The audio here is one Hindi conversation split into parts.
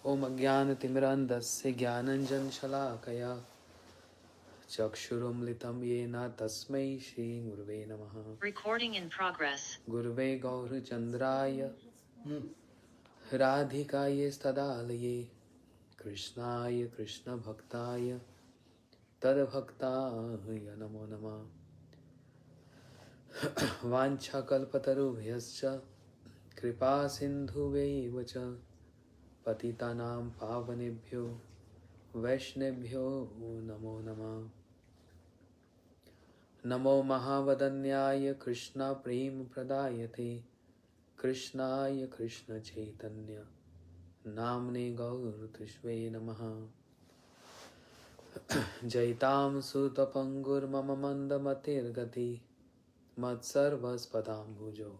ओम अज्ञानतिमिरान्धस्य ज्ञानञ्जनशलाकया चक्षुरुन्मिलितं येन तस्मै श्रीगुरुवे नमः। Recording in progress. गुरुवे गौरचन्द्राय राधिकायै तदालये कृष्णाय कृष्णभक्ताय तद्भक्ताय नमो नमः। वाञ्छाकल्पतरुभ्यश्च कृपा सिन्धुवैव च पतितानां पावनेभ्यो वैष्णवेभ्यो नमो नमः। नमो महावदन्याय कृष्ण प्रेम प्रदायते कृष्णाय कृष्ण चैतन्य नाम्ने गौरतुष्वे नमः। जयतां सुतपङ्गुर्मम मन्दमतिर्गति मत्सर्वस्पदाम्बुजो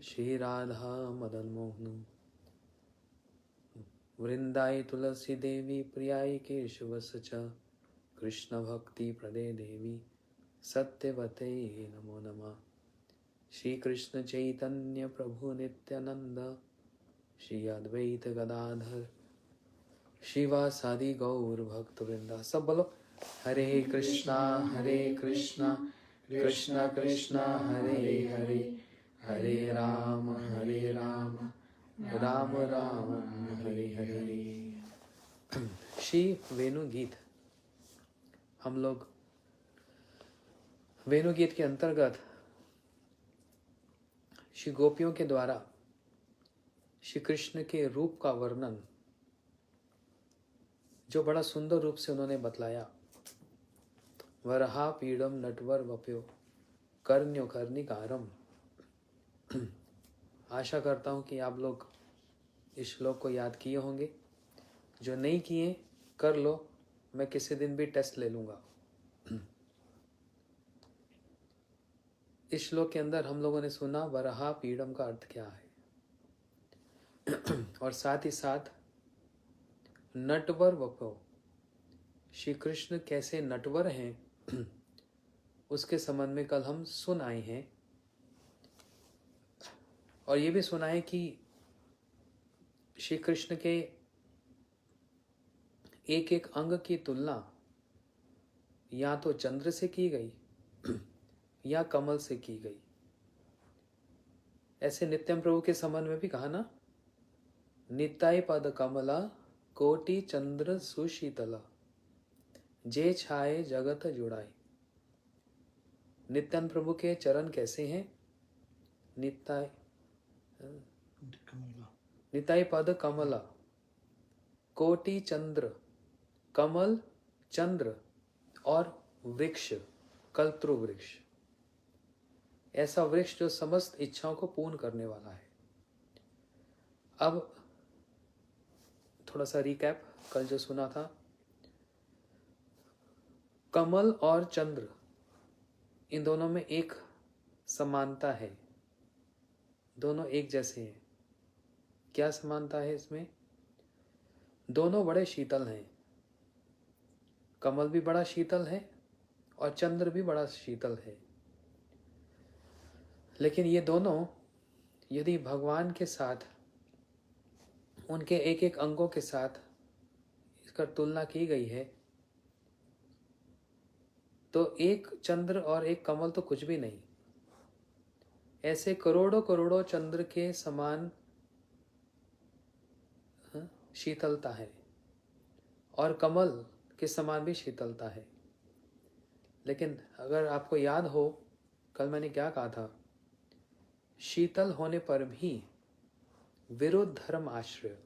श्रीराधा मदनमोहन वृन्दाय तुलसी देवी प्रियाय केशवस च कृष्ण भक्ति प्रदे देवी सत्यवते नमो नमः। श्री कृष्ण चैतन्य प्रभु नित्यानंद श्री अद्वैत गदाधर शिवासादि गौर भक्त वृंदा। सब बोलो हरे कृष्णा कृष्णा कृष्णा हरे हरे हरे राम राम राम हरे हरे। श्री वेणु गीत हम लोग वेणु गीत के अंतर्गत श्री गोपियों के द्वारा श्री कृष्ण के रूप का वर्णन जो बड़ा सुंदर रूप से उन्होंने बतलाया। वरहा पीड़म नटवर वप्यो कर्ण्यो कर्णिकारम। आशा करता हूं कि आप लोग इस श्लोक को याद किए होंगे। जो नहीं किए कर लो, मैं किसी दिन भी टेस्ट ले लूंगा। इस श्लोक के अंदर हम लोगों ने सुना वरहा पीड़म का अर्थ क्या है, और साथ ही साथ नटवर वपो श्री कृष्ण कैसे नटवर हैं उसके संबंध में कल हम सुन आए हैं। और ये भी सुना है कि श्री कृष्ण के एक एक अंग की तुलना या तो चंद्र से की गई या कमल से की गई। ऐसे नित्यम प्रभु के संबंध में भी कहा ना, निताय पद कमला कोटि चंद्र सुशीतला जे छाए जगत जुड़ाई। नित्यान प्रभु के चरण कैसे हैं? निताय पद कमला कोटि चंद्र, कमल चंद्र और वृक्ष कल्त्रु वृक्ष, ऐसा वृक्ष जो समस्त इच्छाओं को पूर्ण करने वाला है। अब थोड़ा सा रिकैप, कल जो सुना था, कमल और चंद्र इन दोनों में एक समानता है, दोनों एक जैसे हैं। क्या समानता है इसमें? दोनों बड़े शीतल हैं। कमल भी बड़ा शीतल है और चंद्र भी बड़ा शीतल है। लेकिन ये दोनों यदि भगवान के साथ, उनके एक एक अंगों के साथ इसका तुलना की गई है तो एक चंद्र और एक कमल तो कुछ भी नहीं। ऐसे करोड़ों करोड़ों चंद्र के समान शीतलता है और कमल के समान भी शीतलता है। लेकिन अगर आपको याद हो, कल मैंने क्या कहा था, शीतल होने पर भी विरुद्ध धर्म आश्रय।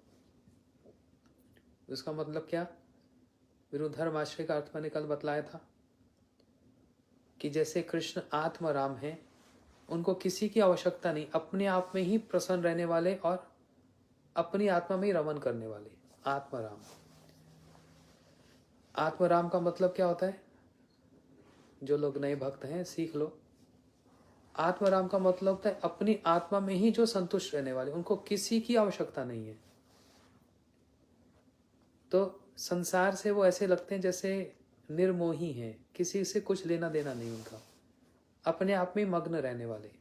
उसका मतलब क्या? विरुद्ध धर्म आश्रय का अर्थ मैंने कल बतलाया था कि जैसे कृष्ण आत्म राम हैं, उनको किसी की आवश्यकता नहीं, अपने आप में ही प्रसन्न रहने वाले और अपनी आत्मा में ही रमन करने वाले आत्मराम। आत्मराम का मतलब क्या होता है? जो लोग नए भक्त हैं सीख लो। आत्मराम का मतलब होता है अपनी आत्मा में ही जो संतुष्ट रहने वाले, उनको किसी की आवश्यकता नहीं है। तो संसार से वो ऐसे लगते हैं जैसे निर्मोही हैं, किसी से कुछ लेना देना नहीं उनका, अपने आप में मग्न रहने वाले।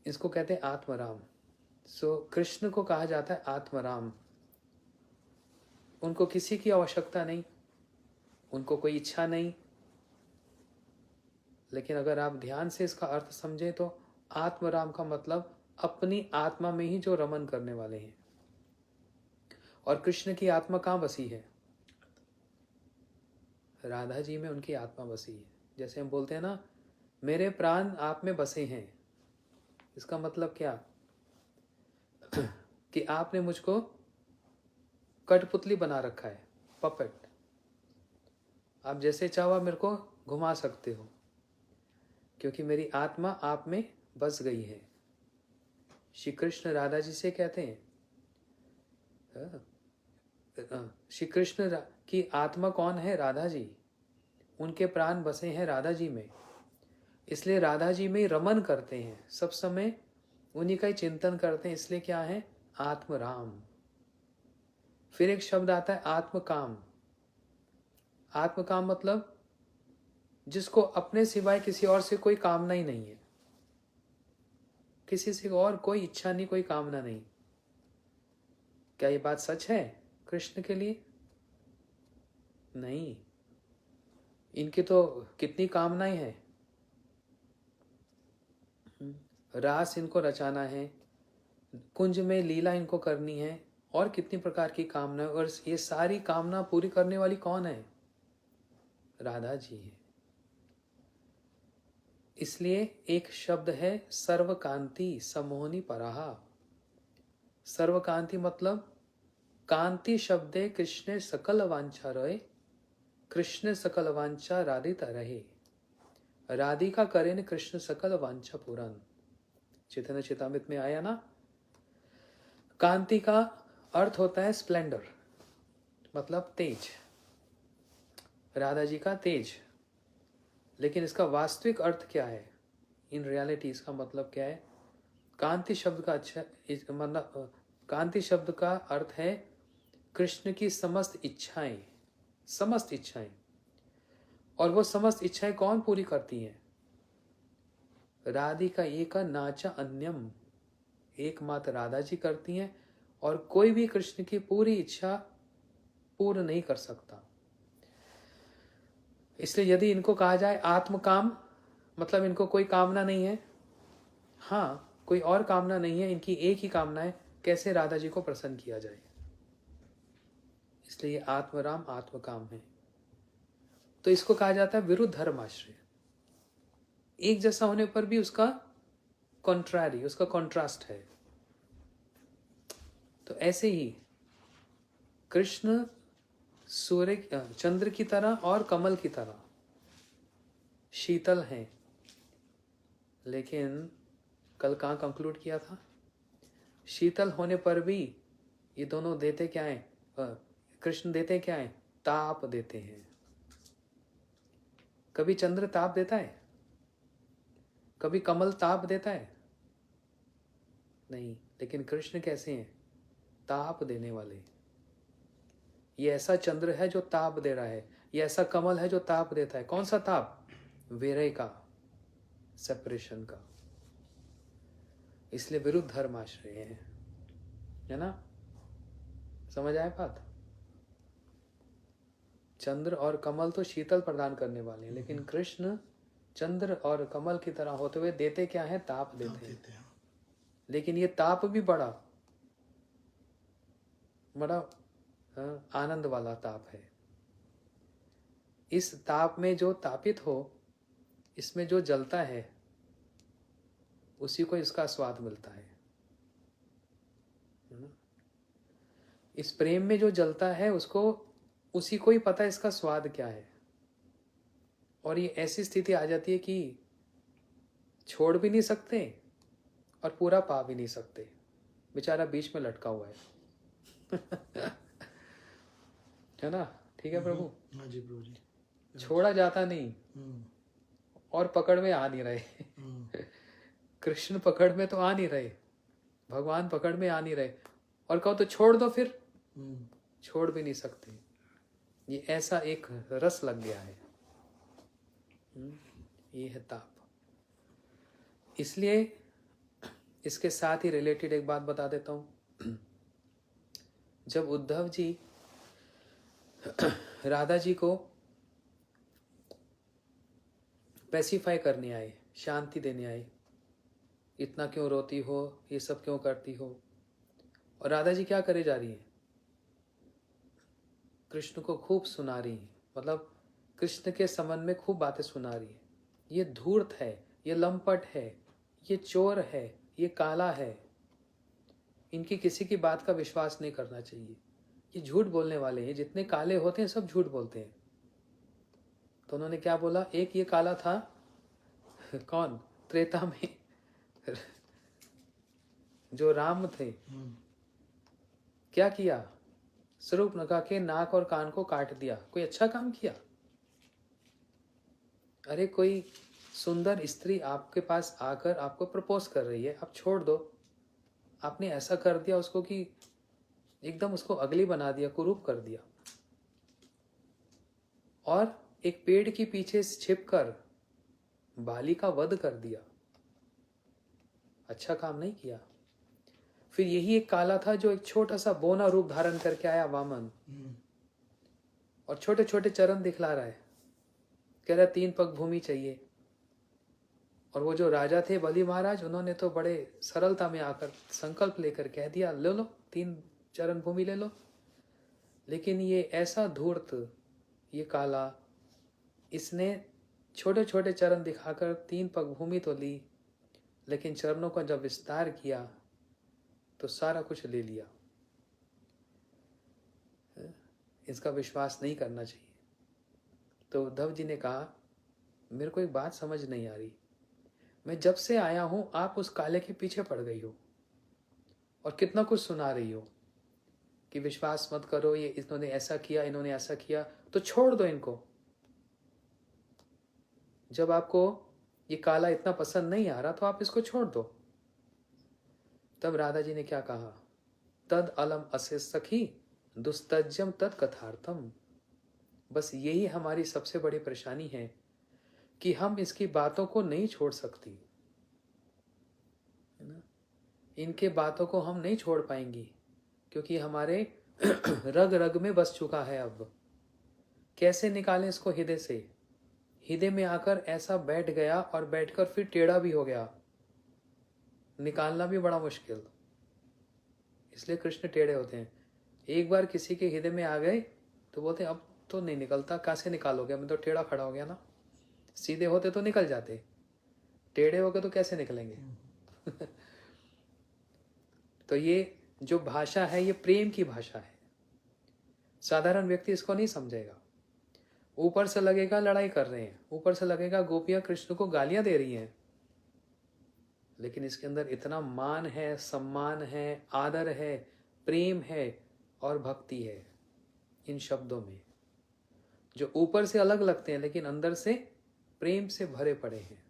इसको कहते हैं आत्मराम। सो कृष्ण को कहा जाता है आत्मराम। उनको किसी की आवश्यकता नहीं, उनको कोई इच्छा नहीं। लेकिन अगर आप ध्यान से इसका अर्थ समझें तो आत्मराम का मतलब अपनी आत्मा में ही जो रमन करने वाले हैं। और कृष्ण की आत्मा कहाँ बसी है? राधा जी में उनकी आत्मा बसी है। जैसे हम बोलते हैं ना, मेरे प्राण आप में बसे हैं। इसका मतलब क्या? कि आपने मुझको कठपुतली बना रखा है, पपेट। आप जैसे चाहो मेरे को घुमा सकते हो, क्योंकि मेरी आत्मा आप में बस गई है। श्री कृष्ण राधा जी से कहते हैं, श्री कृष्ण की आत्मा कौन है? राधा जी। उनके प्राण बसे हैं राधा जी में, इसलिए राधा जी में ही रमन करते हैं, सब समय उन्हीं का ही चिंतन करते हैं। इसलिए क्या है? आत्मराम। फिर एक शब्द आता है आत्मकाम। आत्मकाम मतलब जिसको अपने सिवाय किसी और से कोई कामना ही नहीं है, किसी से और कोई इच्छा नहीं, कोई कामना नहीं। क्या ये बात सच है कृष्ण के लिए? नहीं, इनकी तो कितनी कामनाएं हैं। रास इनको रचाना है, कुंज में लीला इनको करनी है, और कितनी प्रकार की कामना। और ये सारी कामना पूरी करने वाली कौन है? राधा जी है। इसलिए एक शब्द है सर्वकांति समोहनी पराहा। सर्वकांति मतलब कांति शब्दे कृष्ण सकल वांछा रहे, कृष्ण सकल वांछा राधिता रहे, राधिका करें कृष्ण सकल वांछा पूरन। चैतन्य चेतामृत में आया ना। कांति का अर्थ होता है स्प्लेंडर, मतलब तेज, राधा जी का तेज। लेकिन इसका वास्तविक अर्थ क्या है? इन रियलिटी इसका मतलब क्या है? कांति शब्द का मतलब कांति शब्द का अर्थ है कृष्ण की समस्त इच्छाएं, समस्त इच्छाएं। और वो समस्त इच्छाएं कौन पूरी करती हैं? राधिका एका नाचा अन्यम, एकमात्र राधा जी करती हैं, और कोई भी कृष्ण की पूरी इच्छा पूर्ण नहीं कर सकता। इसलिए यदि इनको कहा जाए आत्मकाम, मतलब इनको कोई कामना नहीं है। हाँ, कोई और कामना नहीं है, इनकी एक ही कामना है, कैसे राधा जी को प्रसन्न किया जाए। इसलिए आत्मराम आत्मकाम है। तो इसको कहा जाता है विरुद्ध धर्माश्रय। एक जैसा होने पर भी उसका कॉन्ट्रारी, उसका कॉन्ट्रास्ट है। तो ऐसे ही कृष्ण सूर्य चंद्र की तरह और कमल की तरह शीतल हैं। लेकिन कल कहाँ कंक्लूड किया था? शीतल होने पर भी ये दोनों देते क्या है? कृष्ण देते क्या है? ताप देते हैं। कभी चंद्र ताप देता है? कभी कमल ताप देता है? नहीं। लेकिन कृष्ण कैसे हैं? ताप देने वाले। ये ऐसा चंद्र है जो ताप दे रहा है, ये ऐसा कमल है जो ताप देता है। कौन सा ताप? विरह का, सेपरेशन का। इसलिए विरुद्ध धर्माश्रय है ना? समझ आए बात? चंद्र और कमल तो शीतल प्रदान करने वाले हैं, लेकिन कृष्ण चंद्र और कमल की तरह होते हुए देते क्या है? ताप देते हैं। लेकिन ये ताप भी बड़ा आनंद वाला ताप है। इस ताप में जो तापित हो, इसमें जो जलता है, उसी को इसका स्वाद मिलता है। इस प्रेम में जो जलता है उसको, उसी को ही पता है इसका स्वाद क्या है। और ये ऐसी स्थिति आ जाती है कि छोड़ भी नहीं सकते और पूरा पा भी नहीं सकते, बेचारा बीच में लटका हुआ है। है ना? ठीक है प्रभु? हाँ जी प्रभु जी। छोड़ा जाता नहीं और पकड़ में आ नहीं रहे। कृष्ण पकड़ में तो आ नहीं रहे, भगवान पकड़ में आ नहीं रहे, और कहो तो छोड़ दो, फिर छोड़ भी नहीं सकते। ये ऐसा एक रस लग गया है। ये है ताप। इसलिए इसके साथ ही रिलेटेड एक बात बता देता हूँ। जब उद्धव जी राधा जी को पैसिफाई करने आए, शांति देने आए, इतना क्यों रोती हो, ये सब क्यों करती हो, और राधा जी क्या करे जा रही हैं, कृष्ण को खूब सुना रही हैं, मतलब कृष्ण के संबंध में खूब बातें सुना रही है। ये धूर्त है, ये लंपट है, ये चोर है, ये काला है, इनकी किसी की बात का विश्वास नहीं करना चाहिए, ये झूठ बोलने वाले हैं, जितने काले होते हैं सब झूठ बोलते हैं। तो उन्होंने क्या बोला, एक ये काला था कौन, त्रेता में जो राम थे, क्या किया, शूर्पणखा के नाक और कान को काट दिया। कोई अच्छा काम किया? अरे कोई सुंदर स्त्री आपके पास आकर आपको प्रपोज कर रही है, आप छोड़ दो, आपने ऐसा कर दिया उसको कि एकदम उसको अगली बना दिया, कुरूप कर दिया। और एक पेड़ के पीछे छिपकर बाली का वध कर दिया, अच्छा काम नहीं किया। फिर यही एक काला था जो एक छोटा सा बोना रूप धारण करके आया, वामन, और छोटे छोटे चरण दिखला रहा है, कह रहा 3 पग भूमि चाहिए। और वो जो राजा थे बलि महाराज, उन्होंने तो बड़े सरलता में आकर संकल्प लेकर कह दिया, ले लो 3 चरण भूमि ले लो। लेकिन ये ऐसा धूर्त, ये काला, इसने छोटे छोटे चरण दिखाकर 3 पग भूमि तो ली, लेकिन चरणों का जब विस्तार किया तो सारा कुछ ले लिया। इसका विश्वास नहीं करना चाहिए। तो उद्धव जी ने कहा, मेरे को एक बात समझ नहीं आ रही, मैं जब से आया हूं आप उस काले के पीछे पड़ गई हो और कितना कुछ सुना रही हो कि विश्वास मत करो, ये इन्होंने ऐसा किया, इन्होंने ऐसा किया, तो छोड़ दो इनको। जब आपको ये काला इतना पसंद नहीं आ रहा तो आप इसको छोड़ दो। तब राधा जी ने क्या कहा, तद अलम असे सखी दुस्तज्जम तद कथार्थम। बस यही हमारी सबसे बड़ी परेशानी है कि हम इसकी बातों को नहीं छोड़ सकती, है ना। इनके बातों को हम नहीं छोड़ पाएंगी क्योंकि हमारे रग रग में बस चुका है। अब कैसे निकालें इसको हृदय से? हृदय में आकर ऐसा बैठ गया और बैठकर फिर टेढ़ा भी हो गया, निकालना भी बड़ा मुश्किल। इसलिए कृष्ण टेढ़े होते हैं। एक बार किसी के हृदय में आ गए तो बोलते अब तो नहीं निकलता, कहाँ से निकालोगे, मैं तो टेढ़ा खड़ा हो गया ना। सीधे होते तो निकल जाते, टेढ़े हो गए तो कैसे निकलेंगे? तो ये जो भाषा है ये प्रेम की भाषा है। साधारण व्यक्ति इसको नहीं समझेगा। ऊपर से लगेगा लड़ाई कर रहे हैं, ऊपर से लगेगा गोपियां कृष्ण को गालियां दे रही हैं, लेकिन इसके अंदर इतना मान है, सम्मान है, आदर है, प्रेम है और भक्ति है इन शब्दों में, जो ऊपर से अलग लगते हैं लेकिन अंदर से प्रेम से भरे पड़े हैं।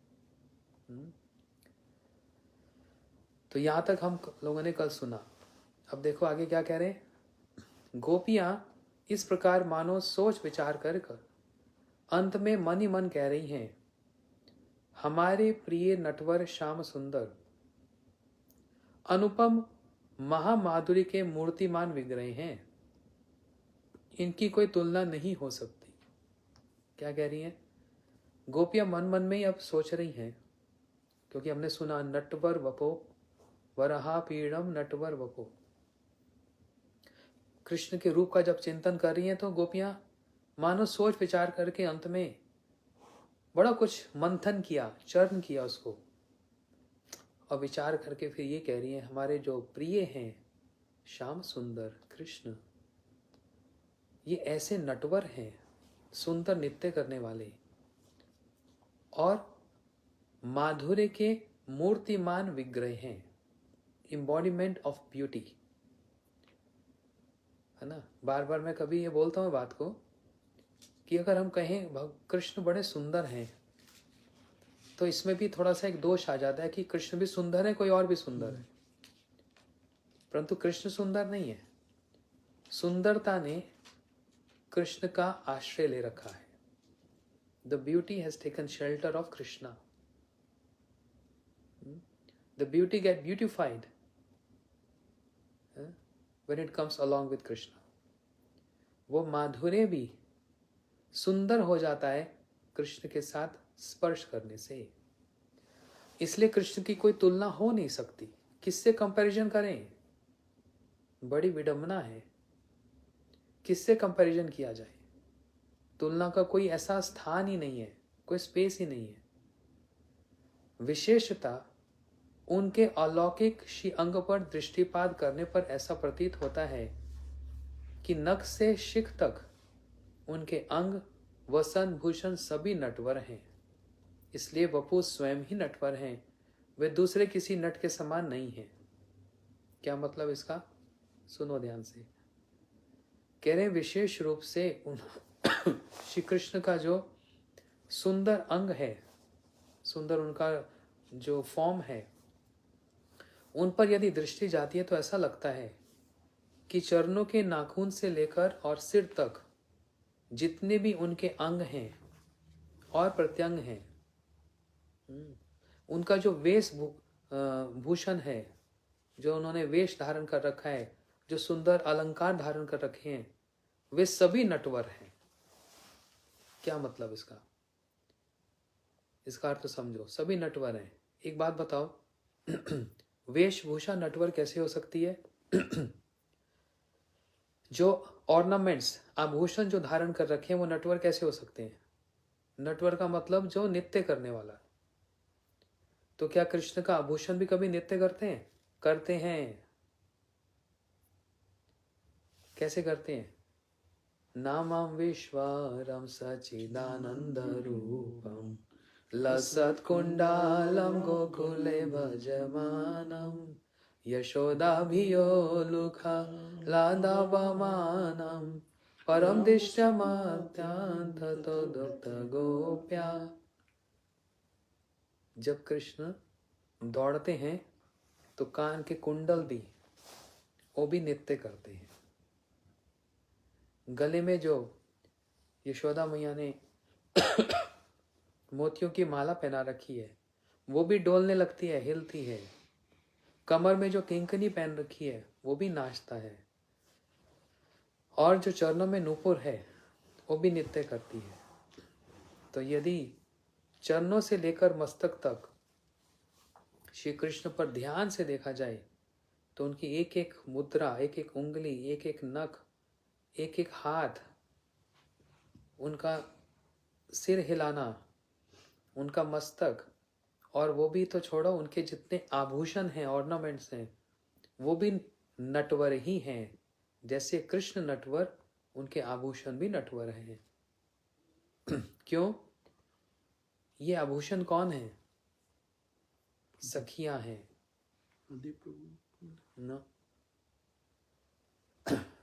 तो यहां तक हम लोगों ने कल सुना। अब देखो आगे क्या कह रहे हैं। गोपियां इस प्रकार मानो सोच विचार कर अंत में मन ही मन कह रही हैं, हमारे प्रिय नटवर श्याम सुंदर अनुपम महामाधुरी के मूर्तिमान विग्रह हैं, इनकी कोई तुलना नहीं हो सकती। क्या कह रही हैं? गोपियां मन मन में ही अब सोच रही हैं, क्योंकि हमने सुना नटवर वपो वरहा पीड़म नटवर वपो। कृष्ण के रूप का जब चिंतन कर रही हैं तो गोपियां मानो सोच विचार करके अंत में बड़ा कुछ मंथन किया, चर्न किया उसको, और विचार करके फिर ये कह रही हैं, हमारे जो प्रिय हैं श्याम सुंदर कृष्ण, ये ऐसे नटवर हैं, सुंदर नृत्य करने वाले और माधुर्य के मूर्तिमान विग्रह हैं, एम्बॉडीमेंट ऑफ ब्यूटी, है ना। बार बार मैं कभी ये बोलता हूँ बात को कि अगर हम कहें कृष्ण बड़े सुंदर हैं तो इसमें भी थोड़ा सा एक दोष आ जाता है कि कृष्ण भी सुंदर है, कोई और भी सुंदर है, परंतु कृष्ण सुंदर नहीं है। सुंदरता ने कृष्ण का आश्रय ले रखा है। The beauty has taken shelter of Krishna. The beauty get beautified when it comes along with Krishna. वो माधुर्य भी सुंदर हो जाता है कृष्ण के साथ स्पर्श करने से। इसलिए कृष्ण की कोई तुलना हो नहीं सकती। किससे कंपैरिजन करें? बड़ी विडंबना है। किससे कंपैरिजन किया जाए? तुलना का कोई ऐसा स्थान ही नहीं है, कोई स्पेस ही नहीं है। विशेषता उनके अलौकिक श्री अंग पर दृष्टिपात करने पर ऐसा प्रतीत होता है कि नख से शिख तक उनके अंग वसन भूषण सभी नटवर हैं। इसलिए वपु स्वयं ही नटवर हैं, वे दूसरे किसी नट के समान नहीं हैं। क्या मतलब इसका? सुनो ध्यान से। कह रहे विशेष रूप से श्री कृष्ण का जो सुंदर अंग है, सुंदर उनका जो फॉर्म है, उन पर यदि दृष्टि जाती है तो ऐसा लगता है कि चरणों के नाखून से लेकर और सिर तक जितने भी उनके अंग हैं और प्रत्यंग हैं, उनका जो वेश भूषण है, जो उन्होंने वेश धारण कर रखा है, जो सुंदर अलंकार धारण कर रखे हैं, वे सभी नटवर हैं। क्या मतलब इसका? इसका अर्थ समझो, सभी नटवर हैं। एक बात बताओ, वेशभूषा नटवर कैसे हो सकती है? जो ऑर्नामेंट्स, आभूषण जो धारण कर रखे हैं, वो नटवर कैसे हो सकते हैं? नटवर का मतलब जो नृत्य करने वाला। तो क्या कृष्ण का आभूषण भी कभी नृत्य करते हैं? करते हैं। कैसे करते हैं? नामं विश्वारं सच्चिदानंद रूपम लसत्कुंडालं गोकुले भजमानं यशोदाभियोलुखा लादावमानं परम दृश्यमात्यांततो दुग्ध गोप्या। जब कृष्ण दौड़ते हैं तो कान के कुंडल भी, वो भी नृत्य करते हैं। गले में जो यशोदा मैया ने मोतियों की माला पहना रखी है, वो भी डोलने लगती है, हिलती है। कमर में जो किंकनी पहन रखी है, वो भी नाचता है। और जो चरणों में नूपुर है, वो भी नृत्य करती है। तो यदि चरणों से लेकर मस्तक तक श्री कृष्ण पर ध्यान से देखा जाए तो उनकी एक एक मुद्रा, एक एक उंगली, एक एक नख, एक एक हाथ, उनका सिर हिलाना, उनका मस्तक, और वो भी तो छोड़ो, उनके जितने आभूषण हैं, ऑर्नामेंट्स हैं, वो भी नटवर ही हैं। जैसे कृष्ण नटवर, उनके आभूषण भी नटवर हैं। क्यों? ये आभूषण कौन है? सखियां हैं ना।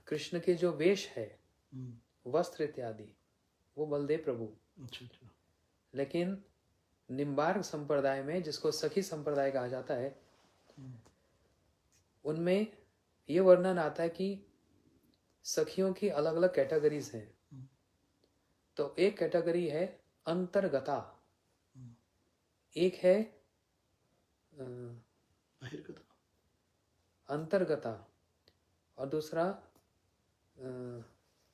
कृष्ण के जो वेश है, वस्त्र इत्यादि, वो बलदेव प्रभु। लेकिन निम्बार्क संप्रदाय में, जिसको सखी संप्रदाय कहा जाता है, उनमें ये वर्णन आता है कि सखियों की अलग अलग कैटेगरीज हैं। तो एक कैटेगरी है अंतर्गता, एक है अंतर्गता, और दूसरा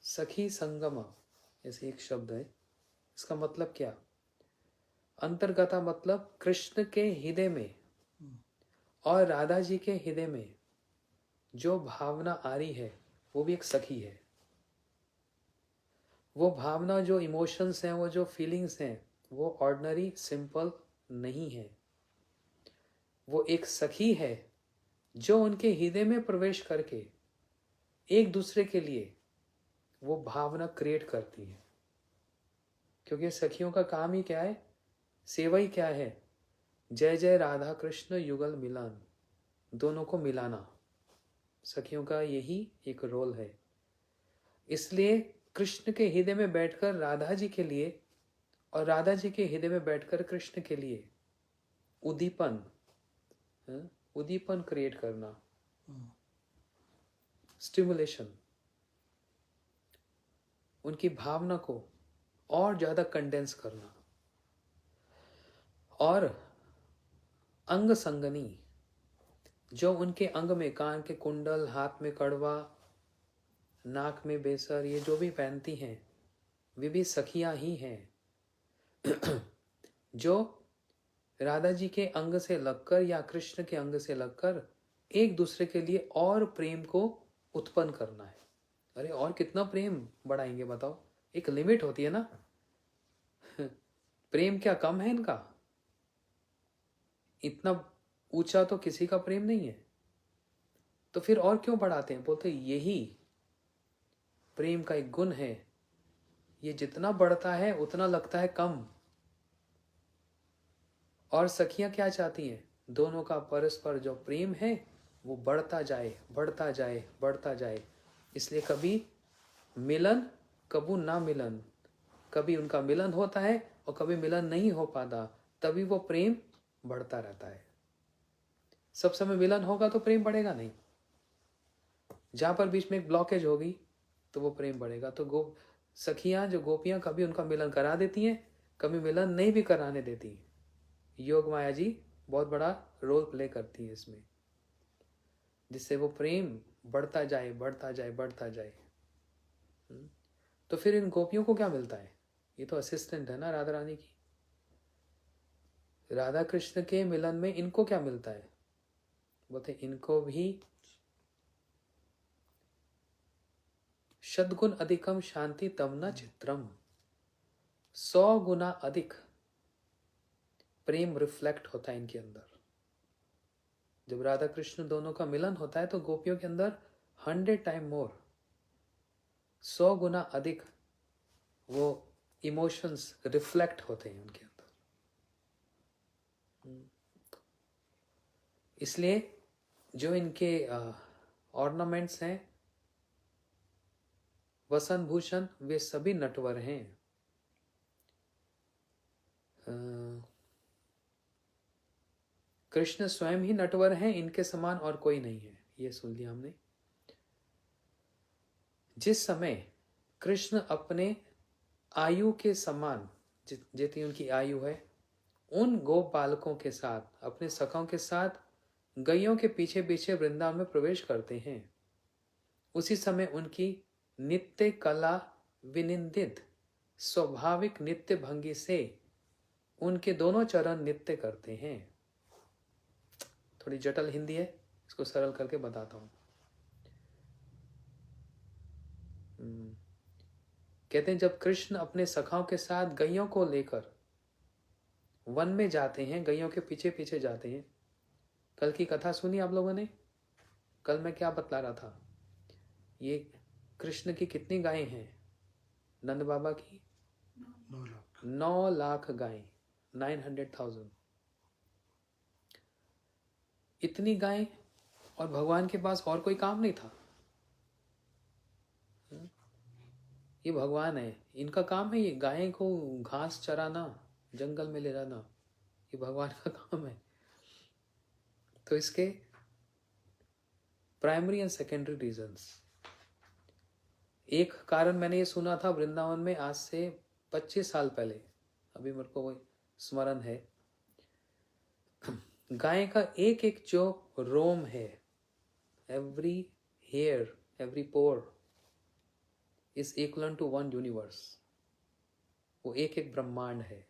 सखी संगम, ऐसे एक शब्द है। इसका मतलब क्या? अंतर्गता मतलब कृष्ण के हृदय में और राधा जी के हृदय में जो भावना आ रही है, वो भी एक सखी है। वो भावना, जो इमोशंस हैं, वो जो फीलिंग्स हैं, वो ऑर्डिनरी सिंपल नहीं है। वो एक सखी है जो उनके हृदय में प्रवेश करके एक दूसरे के लिए वो भावना क्रिएट करती है। क्योंकि सखियों का काम ही क्या है? सेवा ही क्या है? जय जय राधा कृष्ण युगल मिलन, दोनों को मिलाना। सखियों का यही एक रोल है। इसलिए कृष्ण के हृदय में बैठकर राधा जी के लिए, और राधा जी के हृदय में बैठकर कृष्ण के लिए उद्दीपन, उद्दीपन क्रिएट करना, स्टिमुलेशन, उनकी भावना को और ज्यादा कंडेंस करना, और अंग संगनी, जो उनके अंग में, कान के कुंडल, हाथ में कड़वा, नाक में बेसर, ये जो भी पहनती हैं वे भी सखियां ही हैं। जो राधा जी के अंग से लगकर या कृष्ण के अंग से लगकर एक दूसरे के लिए और प्रेम को उत्पन्न करना है। अरे और कितना प्रेम बढ़ाएंगे बताओ, एक लिमिट होती है ना। प्रेम क्या कम है इनका? इतना ऊंचा तो किसी का प्रेम नहीं है, तो फिर और क्यों बढ़ाते हैं? बोलते यही प्रेम का एक गुण है, ये जितना बढ़ता है उतना लगता है कम। और सखियां क्या चाहती हैं? दोनों का परस्पर जो प्रेम है वो बढ़ता जाए, बढ़ता जाए, बढ़ता जाए। इसलिए कभी मिलन, कभी ना मिलन, कभी उनका मिलन होता है और कभी मिलन नहीं हो पाता, तभी वो प्रेम बढ़ता रहता है। सब समय मिलन होगा तो प्रेम बढ़ेगा नहीं। जहां पर बीच में एक ब्लॉकेज होगी तो वो प्रेम बढ़ेगा। तो सखियां जो गोपियां, कभी उनका मिलन करा देती हैं, कभी मिलन नहीं भी कराने देती। योग माया जी बहुत बड़ा रोल प्ले करती है इसमें, जिससे वो प्रेम बढ़ता जाए, बढ़ता जाए, बढ़ता जाए। तो फिर इन गोपियों को क्या मिलता है? ये तो असिस्टेंट है ना राधा रानी की। राधा कृष्ण के मिलन में इनको क्या मिलता है? बोलते इनको भी शतगुण अधिकम शांति तम न चित्रम, 100 गुना अधिक प्रेम रिफ्लेक्ट होता है इनके अंदर। जब राधा कृष्ण दोनों का मिलन होता है तो गोपियों के अंदर 100 टाइम मोर, 100 गुना अधिक वो इमोशंस रिफ्लेक्ट होते हैं उनके अंदर। इसलिए जो इनके ऑर्नामेंट्स हैं, वसन भूषण, वे सभी नटवर हैं। कृष्ण स्वयं ही नटवर हैं, इनके समान और कोई नहीं है। ये सुन लिया हमने। जिस समय कृष्ण अपने आयु के समान, जितनी उनकी आयु है, उन गोप बालकों के साथ, अपने सखाओं के साथ गैयों के पीछे पीछे वृंदावन में प्रवेश करते हैं, उसी समय उनकी नित्य कला विनिंदित स्वाभाविक नित्य भंगी से उनके दोनों चरण नित्य करते हैं। थोड़ी जटिल हिंदी है, इसको सरल करके बताता हूं। कहते हैं जब कृष्ण अपने सखाओं के साथ गैयों को लेकर वन में जाते हैं, गैयों के पीछे पीछे जाते हैं। कल की कथा सुनी आप लोगों ने? कल मैं क्या बतला रहा था? ये कृष्ण की कितनी गायें हैं? नंद बाबा की 9 लाख गायें, 900,000। इतनी गायें, और भगवान के पास और कोई काम नहीं था। ये भगवान है, इनका काम है ये गायें को घास चराना, जंगल में ले जाना, ये भगवान का काम है। तो इसके प्राइमरी एंड सेकेंडरी रीजंस, एक कारण मैंने ये सुना था वृंदावन में आज से 25 साल पहले, अभी मेरे को वो स्मरण है। गाय का एक एक जो रोम है, every hair, every pore is equal to 1 universe. वो एक एक ब्रह्मांड है।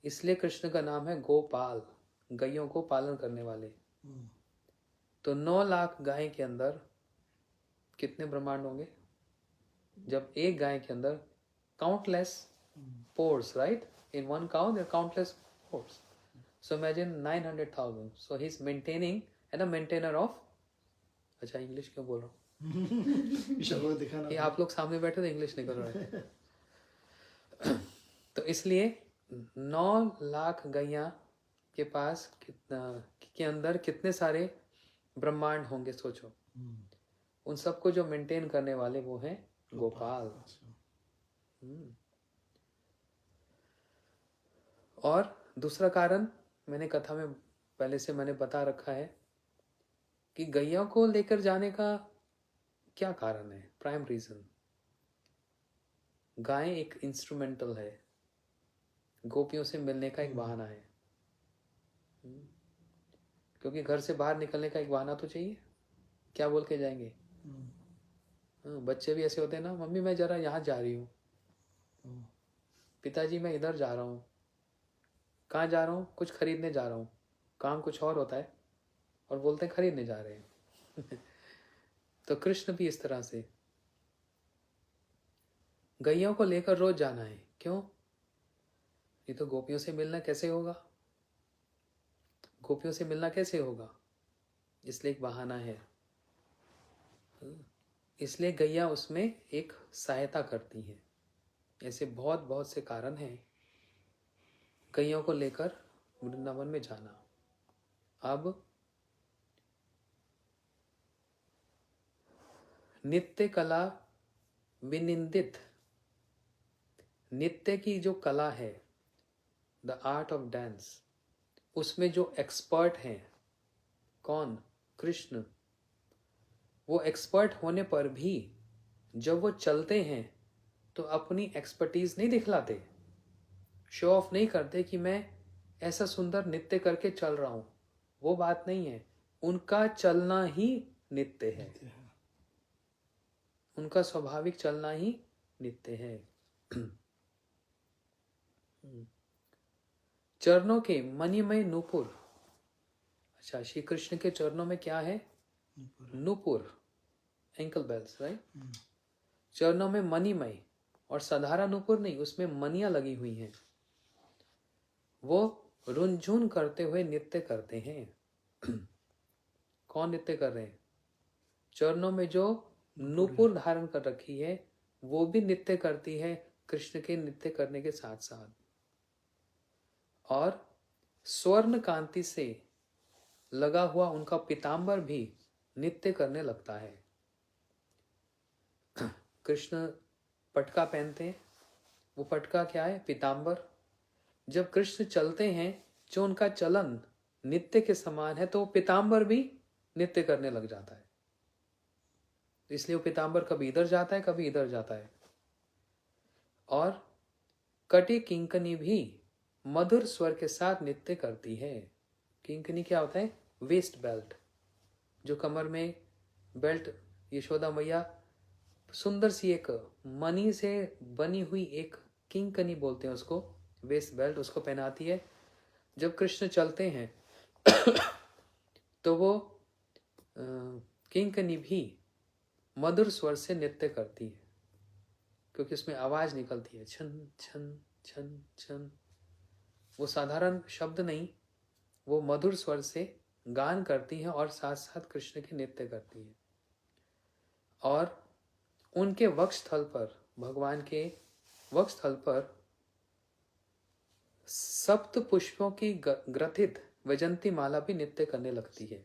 इसलिए कृष्ण का नाम है गोपाल, गायों को पालन करने वाले। तो 9 लाख गाय के अंदर कितने ब्रह्मांड होंगे? जब एक गाय के अंदर countless pores, right? In one cow there countless pores. So imagine 900,000. So he's maintaining and a maintainer of, अच्छा इंग्लिश क्यों बोल रहा हूँ? ये आप लोग सामने बैठे तो इंग्लिश निकल रहा है। तो इसलिए 9 लाख गैया के पास के अंदर कितने सारे ब्रह्मांड होंगे सोचो। उन सबको जो मेंटेन करने वाले वो हैं गोपाल। और दूसरा कारण मैंने कथा में पहले से मैंने बता रखा है कि गैया को लेकर जाने का क्या कारण है। प्राइम रीजन, गाय एक इंस्ट्रूमेंटल है, गोपियों से मिलने का एक बहाना है। क्योंकि घर से बाहर निकलने का एक बहाना तो चाहिए। क्या बोल के जाएंगे? बच्चे भी ऐसे होते हैं ना, मम्मी मैं जरा यहाँ जा रही हूँ, पिताजी मैं इधर जा रहा हूँ। कहाँ जा रहा हूँ? कुछ खरीदने जा रहा हूँ। काम कुछ और होता है और बोलते हैं खरीदने जा रहे हैं। तो कृष्ण भी इस तरह से गैयों को लेकर रोज जाना है। क्यों? ये तो गोपियों से मिलना कैसे होगा? गोपियों से मिलना कैसे होगा? इसलिए एक बहाना है। इसलिए गैया उसमें एक सहायता करती है। ऐसे बहुत बहुत से कारण हैं गैयों को लेकर वृंदावन में जाना। अब नित्य कला विनिंदित, नित्य की जो कला है, द आर्ट ऑफ डांस, उसमें जो एक्सपर्ट हैं, कौन? कृष्ण। वो एक्सपर्ट होने पर भी जब वो चलते हैं तो अपनी एक्सपर्टीज नहीं दिखलाते, शो ऑफ नहीं करते कि मैं ऐसा सुंदर नृत्य करके चल रहा हूं। वो बात नहीं है। उनका चलना ही नित्य है, उनका स्वाभाविक चलना ही नित्य है। चरणों के मणिमय नूपुर। अच्छा, श्री कृष्ण के चरणों में क्या है? नूपुर, एंकल बेल्स, राइट। चरणों में मणिमय, और साधारण नूपुर नहीं, उसमें मनियां लगी हुई हैं। वो रुनझुन करते हुए नृत्य करते हैं। कौन नृत्य कर रहे हैं? चरणों में जो नूपुर धारण कर रखी है वो भी नृत्य करती है कृष्ण के नृत्य करने के साथ साथ। और स्वर्ण कांति से लगा हुआ उनका पीतांबर भी नृत्य करने लगता है। कृष्ण पटका पहनते हैं, वो पटका क्या है? पीतांबर। जब कृष्ण चलते हैं, जो उनका चलन नित्य के समान है, तो वो पीतांबर भी नृत्य करने लग जाता है। इसलिए वो पीतांबर कभी इधर जाता है, कभी इधर जाता है। और कटी किंकनी भी मधुर स्वर के साथ नृत्य करती है। किंकनी क्या होता है? वेस्ट बेल्ट, जो कमर में बेल्ट यशोदा मैया सुंदर सी एक मणि से बनी हुई एक किंकनी बोलते हैं उसको, वेस्ट बेल्ट, उसको पहनाती है। जब कृष्ण चलते हैं तो वो किंकनी भी मधुर स्वर से नृत्य करती है, क्योंकि उसमें आवाज निकलती है, छन छन छन छन। वो साधारण शब्द नहीं, वो मधुर स्वर से गान करती हैं और साथ साथ कृष्ण की नृत्य करती है। और उनके वक्षस्थल पर, भगवान के वक्षस्थल पर सप्त पुष्पों की ग्रथित वैजंती माला भी नृत्य करने लगती है।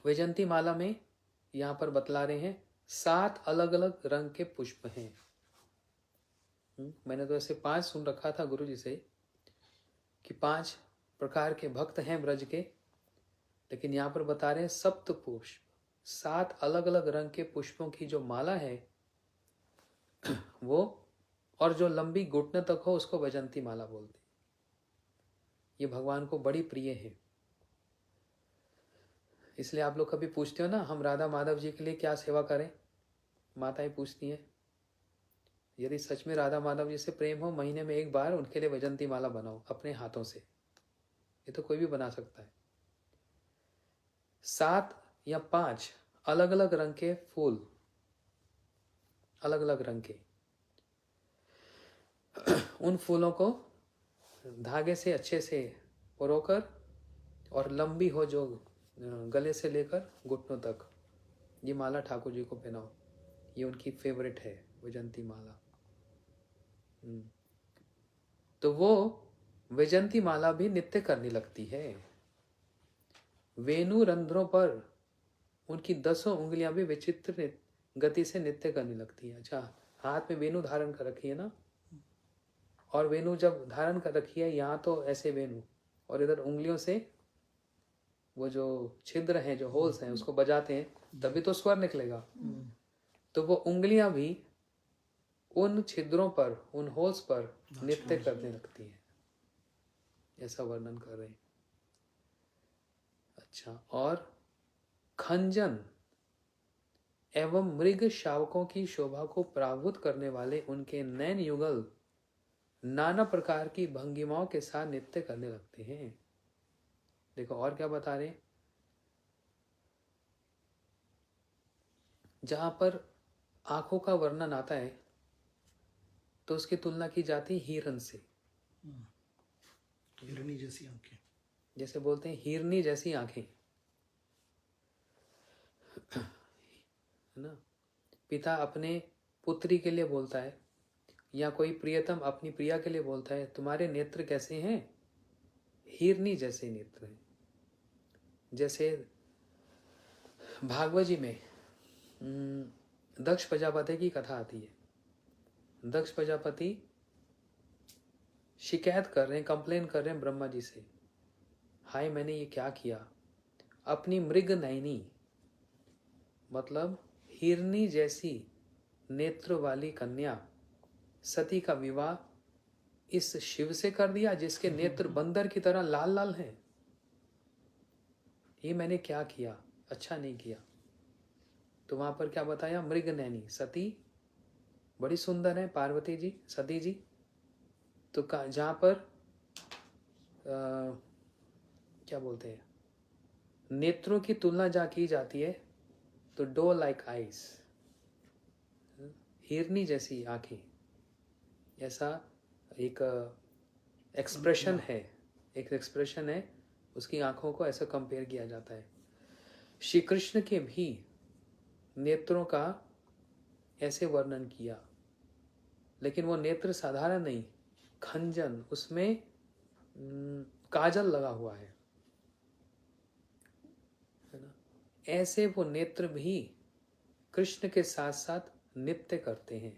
वैजंती माला में यहां पर बतला रहे हैं 7 अलग अलग रंग के पुष्प हैं। मैंने तो ऐसे 5 सुन रखा था गुरु जी से कि 5 प्रकार के भक्त हैं ब्रज के, लेकिन यहां पर बता रहे हैं सप्त पुष्प, 7 अलग अलग रंग के पुष्पों की जो माला है वो, और जो लंबी घुटने तक हो उसको वैजंती माला बोलते। ये भगवान को बड़ी प्रिय है। इसलिए आप लोग कभी पूछते हो ना, हम राधा माधव जी के लिए क्या सेवा करें? माताएं पूछती हैं। यदि सच में राधा माधव जी से प्रेम हो, महीने में एक बार उनके लिए वैजंती माला बनाओ अपने हाथों से। ये तो कोई भी बना सकता है। 7 या 5 अलग अलग रंग के फूल, अलग अलग रंग के, उन फूलों को धागे से अच्छे से परोकर, और लंबी हो जो गले से लेकर घुटनों तक, ये माला ठाकुर जी को पहनाओ। ये उनकी फेवरेट है, वैजंती माला। तो वो वैजंती माला भी नृत्य करने लगती है। वेणु रंध्रों पर उनकी 10 उंगलियां भी विचित्र गति से नृत्य करने लगती है। अच्छा, हाथ में वेणु धारण कर रखी है ना, और वेणु जब धारण कर रखी है, यहाँ तो ऐसे वेणु, और इधर उंगलियों से वो जो छिद्र हैं, जो होल्स हैं, उसको बजाते हैं, तभी तो स्वर निकलेगा। तो वो उंगलियां भी उन छिद्रों पर, उन होल्स पर नृत्य करने लगती है। ऐसा वर्णन कर रहे हैं। अच्छा, और खंजन एवं मृग शावकों की शोभा को पराभूत करने वाले उनके नैन युगल नाना प्रकार की भंगिमाओं के साथ नृत्य करने लगते हैं। देखो और क्या बता रहे हैं, जहां पर आंखों का वर्णन आता है तो उसकी तुलना की जाती है हिरन से। हिरनी जैसी आंखें, जैसे बोलते हैं हिरनी जैसी आंखें, है ना। पिता अपने पुत्री के लिए बोलता है, या कोई प्रियतम अपनी प्रिया के लिए बोलता है, तुम्हारे नेत्र कैसे हैं? हिरनी जैसे नेत्र हैं। जैसे भागवत जी में दक्ष प्रजापति की कथा आती है। दक्ष प्रजापति शिकायत कर रहे हैं, कंप्लेन कर रहे हैं ब्रह्मा जी से, हाय मैंने ये क्या किया, अपनी मृग नयनी मतलब हिरनी जैसी नेत्र वाली कन्या सती का विवाह इस शिव से कर दिया जिसके नेत्र बंदर की तरह लाल लाल हैं। ये मैंने क्या किया, अच्छा नहीं किया। तो वहां पर क्या बताया, मृग नैनी सती बड़ी सुंदर है, पार्वती जी, सती जी। तो जहां पर क्या बोलते हैं, नेत्रों की तुलना जहां की जाती है तो डो लाइक आइज, हिरनी जैसी आंखें, ऐसा एक एक्सप्रेशन है, एक एक्सप्रेशन है, उसकी आंखों को ऐसा कंपेयर किया जाता है। श्री कृष्ण के भी नेत्रों का ऐसे वर्णन किया, लेकिन वो नेत्र साधारण नहीं, खंजन, उसमें काजल लगा हुआ है ना। ऐसे वो नेत्र भी कृष्ण के साथ साथ नित्य करते हैं।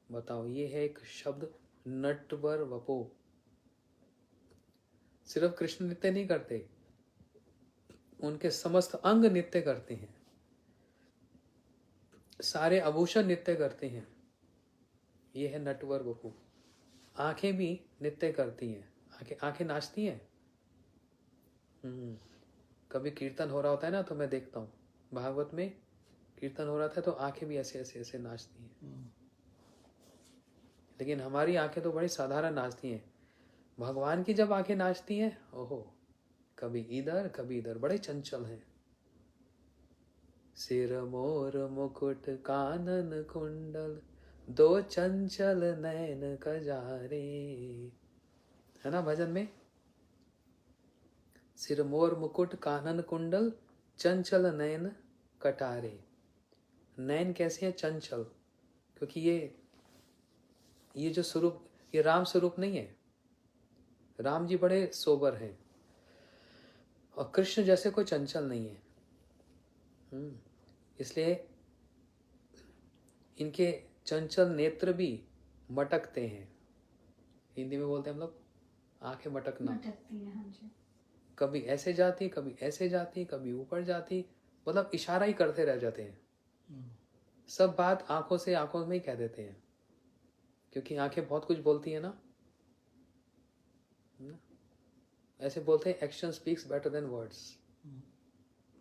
बताओ, ये है एक शब्द नटवर वपो। सिर्फ कृष्ण नित्य नहीं करते, उनके समस्त अंग नित्य करते हैं, सारे आभूषण नित्य करते हैं। ये है नटवर वपु। आंखें भी नित्य करती हैं, आंखें नाचती हैं। कभी कीर्तन हो रहा होता है ना, तो मैं देखता हूँ भागवत में कीर्तन हो रहा था तो आंखें भी ऐसे ऐसे ऐसे नाचती हैं। लेकिन हमारी आंखें तो बड़ी साधारण नाचती हैं। भगवान की जब आंखें नाचती हैं, ओहो, कभी इधर कभी इधर, बड़े चंचल हैं। सिर मोर मुकुट कानन कुंडल, दो चंचल नयन कजारे, है ना भजन में। सिर मोर मुकुट कानन कुंडल, चंचल नयन कटारे। नयन कैसे हैं? चंचल, क्योंकि ये जो स्वरूप, ये राम स्वरूप नहीं है। राम जी बड़े सोबर हैं और कृष्ण जैसे कोई चंचल नहीं है। इसलिए इनके चंचल नेत्र भी मटकते हैं। हिंदी में बोलते हैं हम लोग, आंखें मटकना। मटकती है, हाँ जी। कभी ऐसे जाती, कभी ऐसे जाती, कभी ऊपर जाती, मतलब इशारा ही करते रह जाते हैं। सब बात आंखों से आंखों में ही कह देते हैं, क्योंकि आंखें बहुत कुछ बोलती है ना। ऐसे बोलते हैं, action speaks better than words,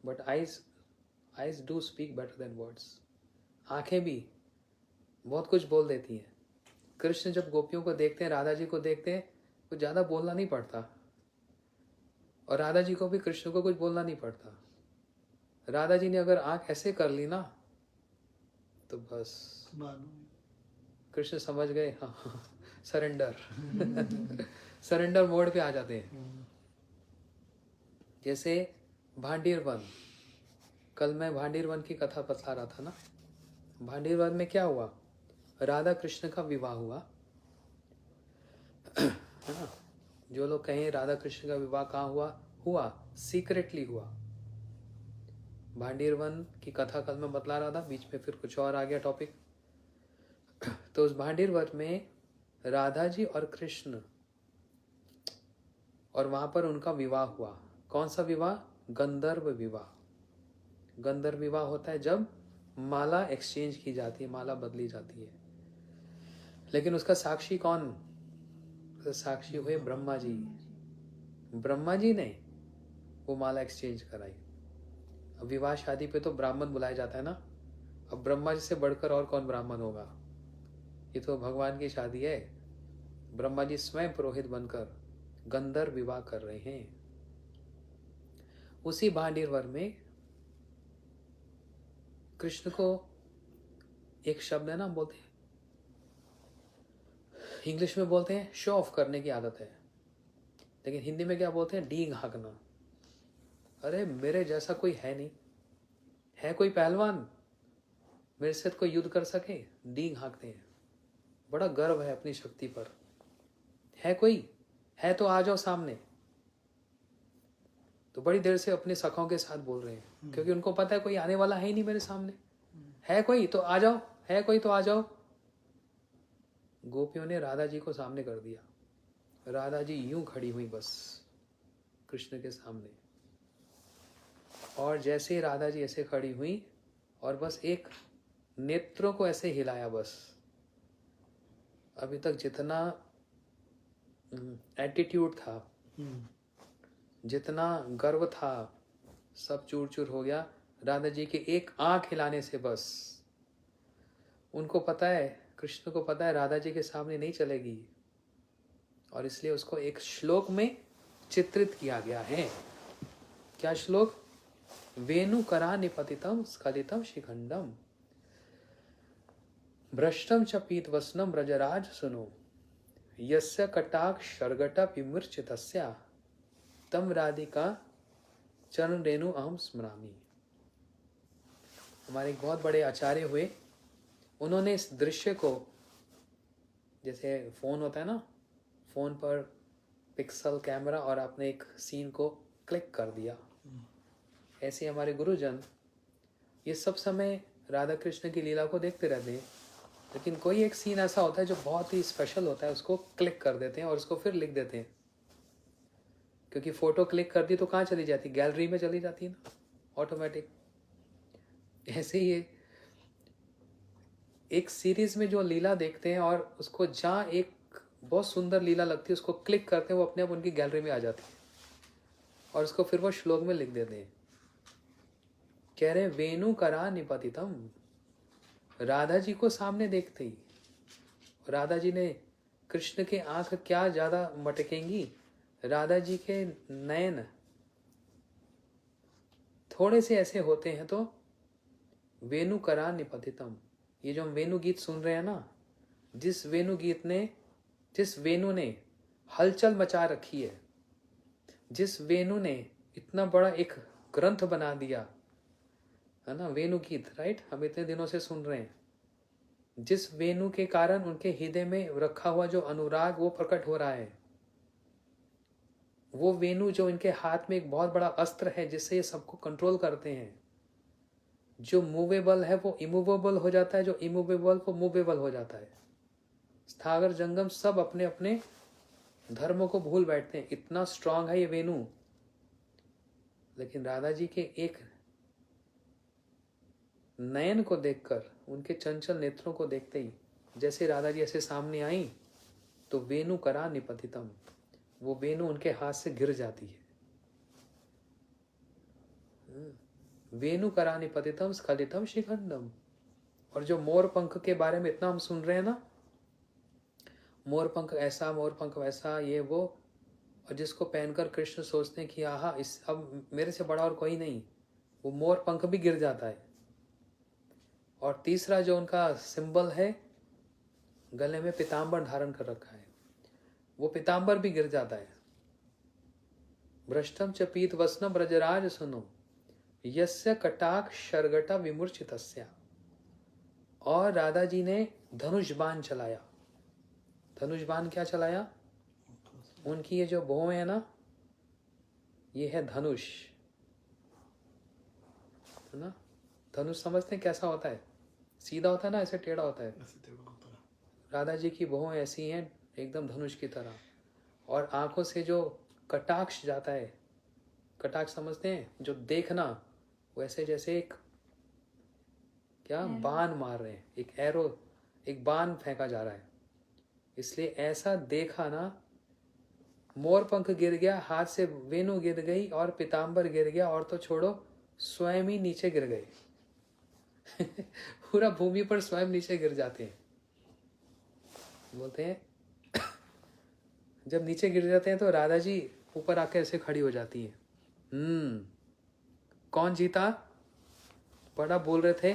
but eyes do speak better than words. आंखें भी बहुत कुछ बोल देती हैं। कृष्ण जब गोपियों को देखते हैं, राधा जी को देखते हैं, तो ज़्यादा बोलना नहीं पड़ता, और राधा जी को भी कृष्ण को कुछ बोलना नहीं पड़ता। राधा जी ने अगर आंख ऐसे कर ली ना, तो बस कृष्ण समझ गए, हाँ सरेंडर सरेंडर मोड पे आ जाते हैं। जैसे भांडीर वन, कल मैं भांडीर वन की कथा बता रहा था ना। भांडीर वन में क्या हुआ, राधा कृष्ण का विवाह हुआ, है ना। जो लोग कहें राधा कृष्ण का विवाह कहाँ हुआ सीक्रेटली हुआ। भांडीर वन की कथा कल मैं बतला रहा था, बीच में फिर कुछ और आ गया टॉपिक। तो उस भांडीर वन में राधा जी और कृष्ण, और वहां पर उनका विवाह हुआ। कौन सा विवाह? गंधर्व विवाह। गंधर्व विवाह होता है जब माला एक्सचेंज की जाती है, माला बदली जाती है। लेकिन उसका साक्षी कौन? साक्षी हुए ब्रह्मा जी। ब्रह्मा जी ने वो माला एक्सचेंज कराई। अब विवाह शादी पे तो ब्राह्मण बुलाया जाता है ना, अब ब्रह्मा जी से बढ़कर और कौन ब्राह्मण होगा। ये तो भगवान की शादी है। ब्रह्मा जी स्वयं पुरोहित बनकर गंधर्व विवाह कर रहे हैं। उसी भांडीर में कृष्ण को एक शब्द है ना, बोलते हैं इंग्लिश में बोलते हैं शो ऑफ करने की आदत है, लेकिन हिंदी में क्या बोलते हैं, डींग हाँकना। अरे मेरे जैसा कोई है नहीं, है कोई पहलवान मेरे से कोई युद्ध कर सके, डींग हाँकते हैं। बड़ा गर्व है अपनी शक्ति पर। है कोई, है तो आ जाओ सामने। तो बड़ी देर से अपने सखाओं के साथ बोल रहे हैं, क्योंकि उनको पता है कोई आने वाला है ही नहीं मेरे सामने। है कोई तो आ जाओ, है कोई तो आ जाओ। गोपियों ने राधा जी को सामने कर दिया। राधा जी यूं खड़ी हुई बस कृष्ण के सामने, और जैसे राधा जी ऐसे खड़ी हुई और बस एक नेत्रों को ऐसे हिलाया बस। अभी तक जितना एटीट्यूड था, जितना गर्व था, सब चूर चूर हो गया राधा जी के एक आंख हिलाने से बस। उनको पता है, कृष्ण को पता है राधा जी के सामने नहीं चलेगी, और इसलिए उसको एक श्लोक में चित्रित किया गया है। क्या श्लोक? वेणु करा निपतितम स्खलितम शिखंडम भ्रष्टम च पीत वसनम ब्रजराज सुनो यस्य कटाक्ष शर्गट विमूर्छितस्या तम राधिका चरण रेणु अहम स्मरामि। हमारे एक बहुत बड़े आचार्य हुए, उन्होंने इस दृश्य को, जैसे फोन होता है ना, फोन पर पिक्सल कैमरा और आपने एक सीन को क्लिक कर दिया, ऐसे हमारे गुरुजन ये सब समय राधा कृष्ण की लीला को देखते रहते हैं, लेकिन कोई एक सीन ऐसा होता है जो बहुत ही स्पेशल होता है, उसको क्लिक कर देते हैं और उसको फिर लिख देते हैं। क्योंकि फोटो क्लिक कर दी तो कहाँ चली जाती, गैलरी में चली जाती है ना, ऑटोमेटिक। ऐसे ही एक सीरीज में जो लीला देखते हैं और उसको जहाँ एक बहुत सुंदर लीला लगती है उसको क्लिक करते हैं, वो अपने आप उनकी गैलरी में आ जाती है और उसको फिर वो श्लोक में लिख देते हैं। कह रहे वेणु करा निपतितम, राधा जी को सामने देखते ही राधा जी ने, कृष्ण के आंख क्या ज्यादा मटकेंगी, राधा जी के नयन थोड़े से ऐसे होते हैं तो वेणु करा निपतितम। ये जो हम वेणु गीत सुन रहे हैं ना, जिस वेणु ने हलचल मचा रखी है, जिस वेणु ने इतना बड़ा एक ग्रंथ बना दिया है ना, वेणु गीत, राइट, हम इतने दिनों से सुन रहे हैं, जिस वेणु के कारण उनके हृदय में रखा हुआ जो अनुराग वो प्रकट हो रहा है, वो वेणु जो इनके हाथ में एक बहुत बड़ा अस्त्र है जिससे ये सबको कंट्रोल करते हैं। जो मूवेबल है वो इमूवेबल हो जाता है, जो इमूवेबल वो मूवेबल हो जाता है। स्थावर जंगम सब अपने अपने धर्मों को भूल बैठते हैं, इतना स्ट्रांग है ये वेणु। लेकिन राधा जी के एक नयन को देखकर, उनके चंचल नेत्रों को देखते ही, जैसे राधा जी ऐसे सामने आई तो वेणु करा निपतितम, वो वेणु उनके हाथ से गिर जाती है। वेणु करा निपतितम स्खलितम शिखंडम। और जो मोर पंख के बारे में इतना हम सुन रहे हैं ना, मोर पंख ऐसा, मोर पंख वैसा, ये वो, और जिसको पहनकर कृष्ण सोचते हैं कि आहा, इस अब मेरे से बड़ा और कोई नहीं, वो मोर पंख भी गिर जाता है। और तीसरा जो उनका सिंबल है, गले में पीतांबर धारण कर रखा है, वो पीतांबर भी गिर जाता है। भ्रष्टम च पीत वसनम ब्रजराज सुनो यस्य कटाक्ष शर्गटा विमूर्छितस्या। और राधा जी ने धनुष बाण चलाया। धनुष बाण क्या चलाया? उनकी ये जो भौं है ना, ये है धनुष, है ना। धनुष समझते हैं कैसा होता है? सीधा होता है ना, ऐसे टेढ़ा होता है। राधा जी की भौं ऐसी हैं एकदम धनुष की तरह, और आंखों से जो कटाक्ष जाता है, कटाक्ष समझते हैं, जो देखना, वैसे जैसे एक क्या बाण मार रहे हैं, एक एरो, एक बाण फेंका जा रहा है। इसलिए ऐसा देखा ना मोर पंख गिर गया, हाथ से वेणु गिर गई और पीताम्बर गिर गया, और तो छोड़ो स्वयं ही नीचे गिर गए। पूरा भूमि पर स्वयं नीचे गिर जाते हैं। बोलते हैं जब नीचे गिर जाते हैं तो राधा जी ऊपर आके ऐसे खड़ी हो जाती है। कौन जीता? बड़ा बोल रहे थे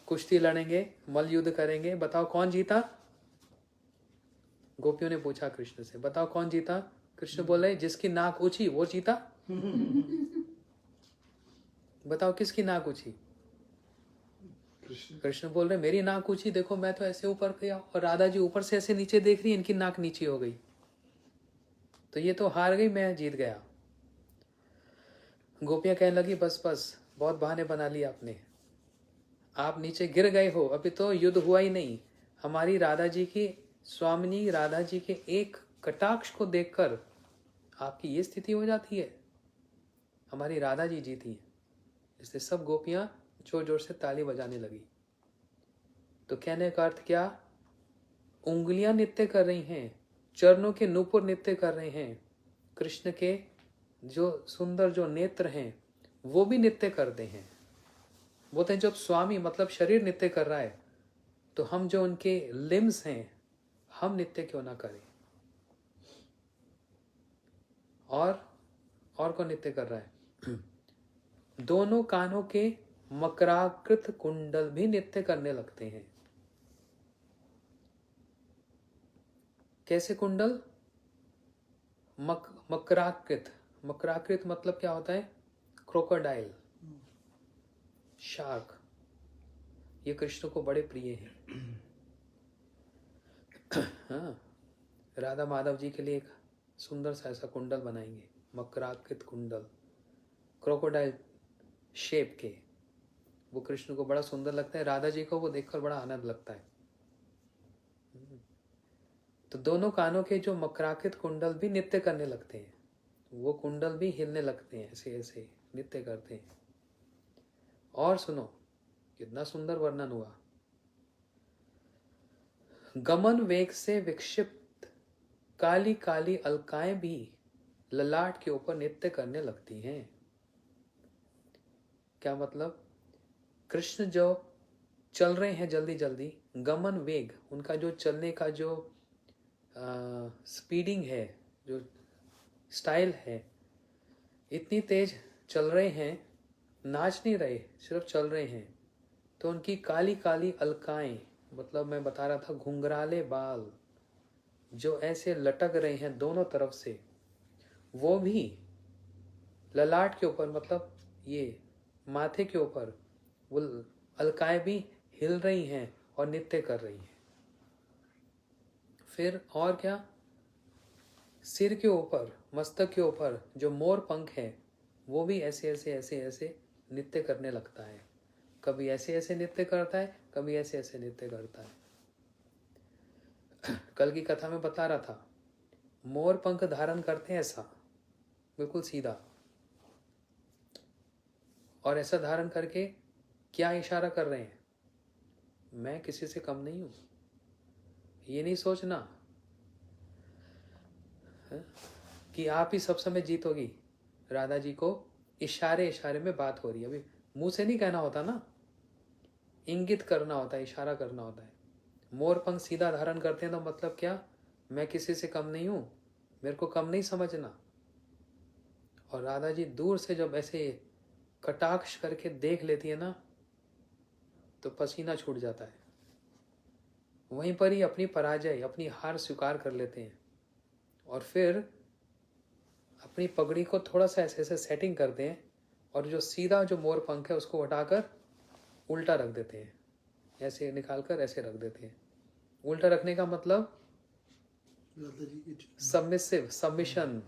कुश्ती लड़ेंगे, मल युद्ध करेंगे, बताओ कौन जीता? गोपियों ने पूछा कृष्ण से, बताओ कौन जीता? कृष्ण बोले जिसकी नाक ऊंची वो जीता। बताओ किसकी नाक ऊंची? कृष्ण बोल रहे मेरी नाक ऊंची, देखो मैं तो ऐसे ऊपर गया और राधा जी ऊपर से ऐसे नीचे देख रही, इनकी नाक नीची हो गई, तो ये तो हार गई, मैं जीत गया। गोपियां कहने लगी बस बस, बहुत बहाने बना लिए आपने, आप नीचे गिर गए हो, अभी तो युद्ध हुआ ही नहीं। हमारी राधा जी की, स्वामिनी राधा जी के एक कटाक्ष को देखकर आपकी ये स्थिति हो जाती है। हमारी राधा जी जीती है। इसलिए सब गोपियां जोर जोर से ताली बजाने लगी। तो कहने का अर्थ क्या? उंगलियां नृत्य कर रही हैं, चरणों के नूपुर नृत्य कर रहे हैं, कृष्ण के जो सुंदर जो नेत्र हैं वो भी नृत्य करते हैं। बोलते हैं जब स्वामी मतलब शरीर नृत्य कर रहा है तो हम जो उनके लिम्स हैं हम नृत्य क्यों ना करें। और कौन नृत्य कर रहा है? दोनों कानों के मकराकृत कुंडल भी नृत्य करने लगते हैं। कैसे कुंडल? मकराकृत। मकराकृत मतलब क्या होता है? Crocodile, shark. ये कृष्ण को बड़े प्रिय हैं। हाँ, राधा माधव जी के लिए एक सुंदर सा ऐसा कुंडल बनाएंगे, मकराकृत कुंडल, क्रोकोडाइल शेप के। वो कृष्ण को बड़ा सुंदर लगता है, राधा जी को वो देखकर बड़ा आनंद लगता है। तो दोनों कानों के जो मकराकृत कुंडल भी नृत्य करने लगते हैं, वो कुंडल भी हिलने लगते हैं, ऐसे ऐसे नृत्य करते हैं। और सुनो कितना सुंदर वर्णन हुआ। गमन वेग से विक्षिप्त काली काली अलकाएं भी ललाट के ऊपर नृत्य करने लगती हैं। क्या मतलब? कृष्ण जो चल रहे हैं जल्दी जल्दी, गमन वेग, उनका जो चलने का जो स्पीडिंग है, जो स्टाइल है, इतनी तेज चल रहे हैं, नाच नहीं रहे, सिर्फ चल रहे हैं। तो उनकी काली काली अलकाएं, मतलब मैं बता रहा था घुंघराले बाल जो ऐसे लटक रहे हैं दोनों तरफ से, वो भी ललाट के ऊपर, मतलब ये माथे के ऊपर वो अलकाएं भी हिल रही हैं और नृत्य कर रही हैं। फिर और क्या? सिर के ऊपर, मस्तक के ऊपर जो मोर पंख है वो भी ऐसे ऐसे ऐसे ऐसे नृत्य करने लगता है। कभी ऐसे ऐसे नृत्य करता है, कभी ऐसे ऐसे नृत्य करता है। कल की कथा में बता रहा था, मोर पंख धारण करते हैं ऐसा बिल्कुल सीधा, और ऐसा धारण करके क्या इशारा कर रहे हैं? मैं किसी से कम नहीं हूं। ये नहीं सोचना कि आप ही सब समय जीतोगी। राधा जी को इशारे इशारे में बात हो रही है, अभी मुंह से नहीं कहना होता ना, इंगित करना होता है, इशारा करना होता है। मोर पंख सीधा धारण करते हैं तो मतलब क्या? मैं किसी से कम नहीं हूं, मेरे को कम नहीं समझना। और राधा जी दूर से जब ऐसे कटाक्ष करके देख लेती है ना तो पसीना छूट जाता है। वहीं पर ही अपनी पराजय, अपनी हार स्वीकार कर लेते हैं और फिर अपनी पगड़ी को थोड़ा सा ऐसे ऐसे सेटिंग करते हैं और जो सीधा जो मोर पंख है उसको हटाकर उल्टा रख देते हैं, ऐसे निकालकर ऐसे रख देते हैं। उल्टा रखने का मतलब सबमिसिव, सबमिशन,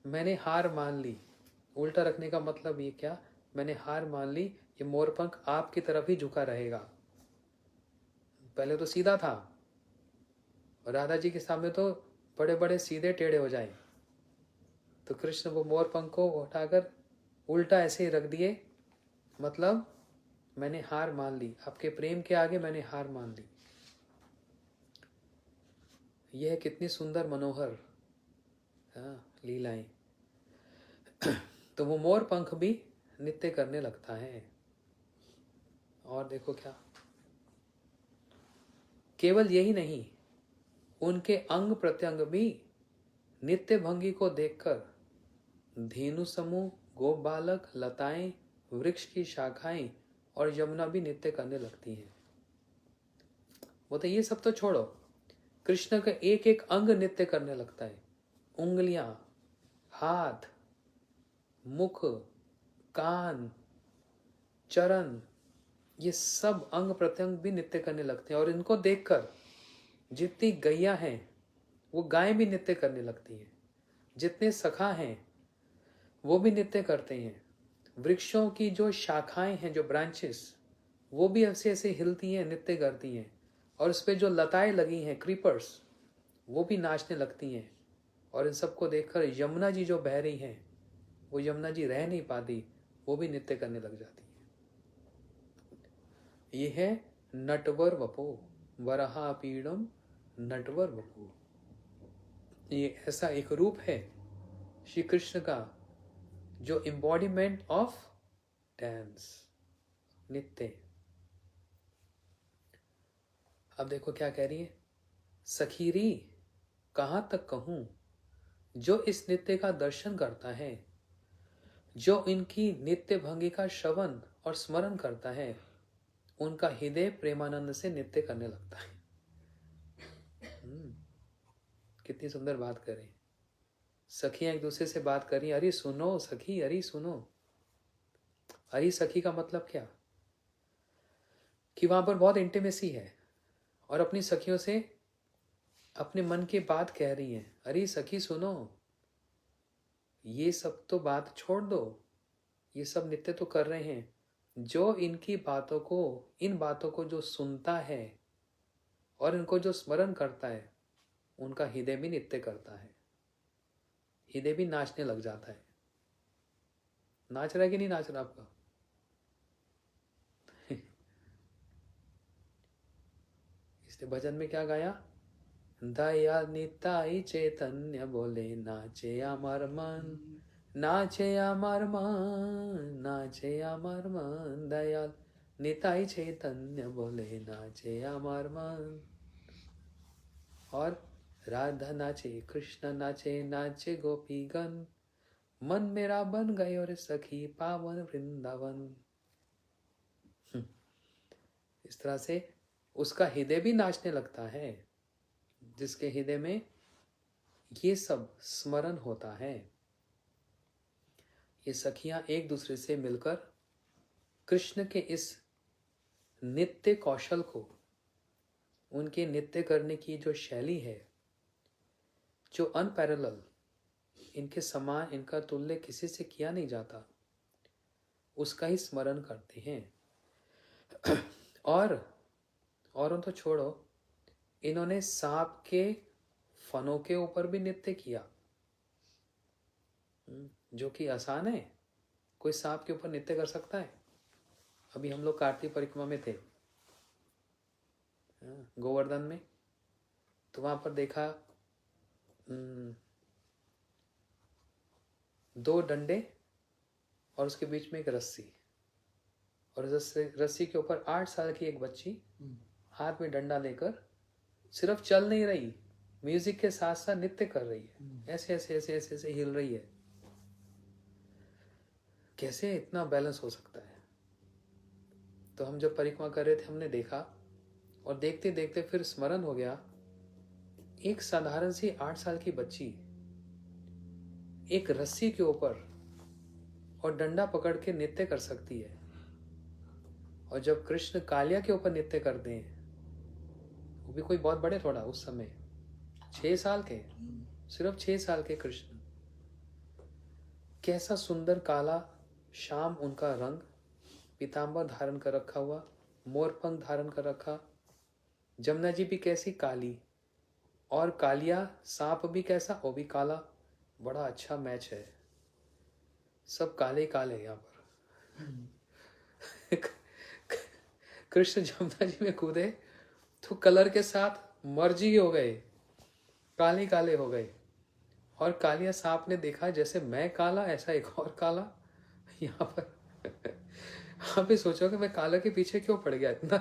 मैंने हार मान ली। उल्टा रखने का मतलब ये क्या? मैंने हार मान ली, ये मोरपंख आपकी तरफ ही झुका रहेगा। पहले तो सीधा था और राधा जी के सामने तो बड़े बड़े सीधे टेढ़े हो जाए, तो कृष्ण वो मोरपंख को उठाकर उल्टा ऐसे ही रख दिए, मतलब मैंने हार मान ली, आपके प्रेम के आगे मैंने हार मान ली। यह कितनी सुंदर मनोहर लीलाएं। तो वो मोर पंख भी नृत्य करने लगता है। और देखो क्या, केवल यही नहीं, उनके अंग प्रत्यंग भी नित्य भंगी को देखकर धेनु समूह, गोप बालक, लताएं, वृक्ष की शाखाएं और यमुना भी नृत्य करने लगती हैं। वो तो ये सब तो छोड़ो, कृष्ण का एक एक अंग नृत्य करने लगता है। उंगलियां, हाथ, मुख, कान, चरण, ये सब अंग प्रत्यंग भी नृत्य करने लगते हैं। और इनको देखकर जितनी गैया हैं वो गायें भी नृत्य करने लगती हैं, जितने सखा हैं वो भी नृत्य करते हैं। वृक्षों की जो शाखाएं हैं, जो ब्रांचेस, वो भी ऐसे ऐसे हिलती हैं, नृत्य करती हैं। और उस पर जो लताएं लगी हैं, क्रीपर्स, वो भी नाचने लगती हैं। और इन सबको देखकर यमुना जी जो बह रही हैं, वो यमुना जी रह नहीं पाती, वो भी नृत्य करने लग जाती है। ये है नटवर वपो, वरहा पीड़म नटवर वपो। ये ऐसा एक रूप है श्री कृष्ण का जो एम्बॉडीमेंट ऑफ डांस, नृत्य। अब देखो क्या कह रही है, सखीरी कहाँ तक कहूं, जो इस नृत्य का दर्शन करता है, जो इनकी नित्य भंगी का श्रवण और स्मरण करता है, उनका हृदय प्रेमानंद से नृत्य करने लगता है। कितनी सुंदर बात करें। सखियां एक दूसरे से बात करी, अरे सुनो सखी, अरे सुनो। अरे सखी का मतलब क्या, कि वहां पर बहुत इंटीमेसी है और अपनी सखियों से अपने मन की बात कह रही हैं। अरे सखी सुनो, ये सब तो बात छोड़ दो, ये सब नृत्य तो कर रहे हैं। जो इनकी बातों को, इन बातों को जो सुनता है और इनको जो स्मरण करता है, उनका हृदय भी नृत्य करता है, हृदय भी नाचने लग जाता है। नाच रहा है कि नहीं नाच रहा आपका? इसलिए भजन में क्या गाया, दया निताई चैतन्य बोले नाचे अमर मन, नाचे अमर मन, नाचे अमर मन, दयाल निताई चैतन्य बोले नाचे अमर मन। और राधा नाचे, कृष्ण नाचे, नाचे गोपीगण, मन मेरा बन गए और सखी पावन वृंदावन। इस तरह से उसका हृदय भी नाचने लगता है, जिसके हृदय में ये सब स्मरण होता है। ये सखियां एक दूसरे से मिलकर कृष्ण के इस नित्य कौशल को, उनके नित्य करने की जो शैली है, जो अनपैरेलल, इनके समान, इनका तुल्य किसी से किया नहीं जाता, उसका ही स्मरण करते हैं। और तो छोड़ो, इन्होंने सांप के फनों के ऊपर भी नृत्य किया, जो कि आसान है। कोई सांप के ऊपर नृत्य कर सकता है? अभी हम लोग कार्तिक परिक्रमा में थे गोवर्धन में, तो वहां पर देखा 2 डंडे और उसके बीच में एक रस्सी, और रस्सी के ऊपर 8 साल की एक बच्ची हाथ में डंडा लेकर सिर्फ चल नहीं रही, म्यूजिक के साथ साथ नृत्य कर रही है। ऐसे ऐसे ऐसे ऐसे ऐसे हिल रही है। कैसे इतना बैलेंस हो सकता है? तो हम जब परिक्रमा कर रहे थे, हमने देखा और देखते देखते फिर स्मरण हो गया, एक साधारण सी 8 साल की बच्ची एक रस्सी के ऊपर और डंडा पकड़ के नृत्य कर सकती है। और जब कृष्ण कालिया के ऊपर नृत्य करते हैं, वो भी कोई बहुत बड़े थोड़ा, उस समय 6 साल के, सिर्फ 6 साल के कृष्ण, कैसा सुंदर काला श्याम उनका रंग, पीतांबर धारण कर रखा हुआ, मोरपंख धारण कर रखा, जमुना जी भी कैसी काली, और कालिया सांप भी कैसा, वो भी काला। बड़ा अच्छा मैच है, सब काले काले यहाँ पर। कृष्ण जमुना जी में कूदे तो कलर के साथ मर्जी हो गए, काले काले हो गए। और कालिया सांप ने देखा जैसे मैं काला ऐसा एक और काला। यहाँ पर आप भी सोचो कि मैं काला के पीछे क्यों पड़ गया इतना।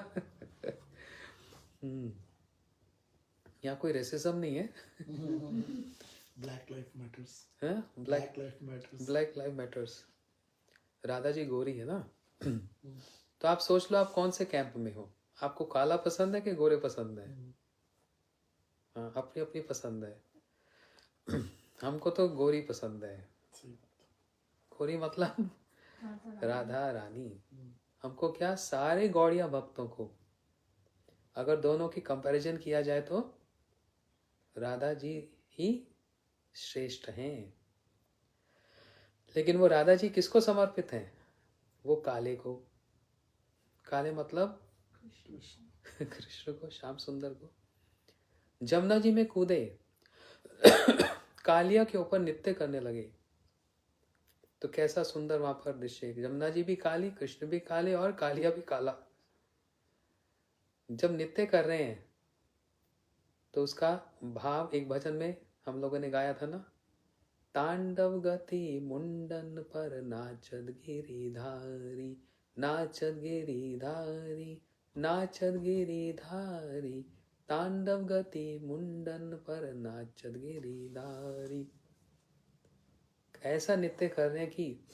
यहाँ कोई रेसिज्म नहीं है। Black life matters. Black life matters. Black life matters. Radha ji गोरी है ना। तो आप सोच लो आप कौन से कैंप में हो। आपको काला पसंद है कि गोरे पसंद है? हाँ, अपनी अपनी पसंद है। हमको तो गोरी पसंद है। गोरी मतलब राधा रानी। हमको क्या, सारे गौड़िया भक्तों को अगर दोनों की कंपैरिजन किया जाए तो राधा जी ही श्रेष्ठ हैं। लेकिन वो राधा जी किसको समर्पित हैं? वो काले को। काले मतलब कृष्ण को, श्याम सुंदर को। जमुना जी में कूदे, कालिया के ऊपर नृत्य करने लगे, तो कैसा सुंदर वहां पर दृश्य। जमुना जी भी काली, कृष्ण भी काले और कालिया भी काला। जब नृत्य कर रहे हैं तो उसका भाव एक भजन में हम लोगों ने गाया था ना, तांडव गति मुंडन पर नाचत गिरिधारी, नाचत गिरिधारी, नाचत गिरिधारी, तांडव गति मुंडन पर नाचत गिरिधारी। ऐसा नृत्य कर रहे हैं कि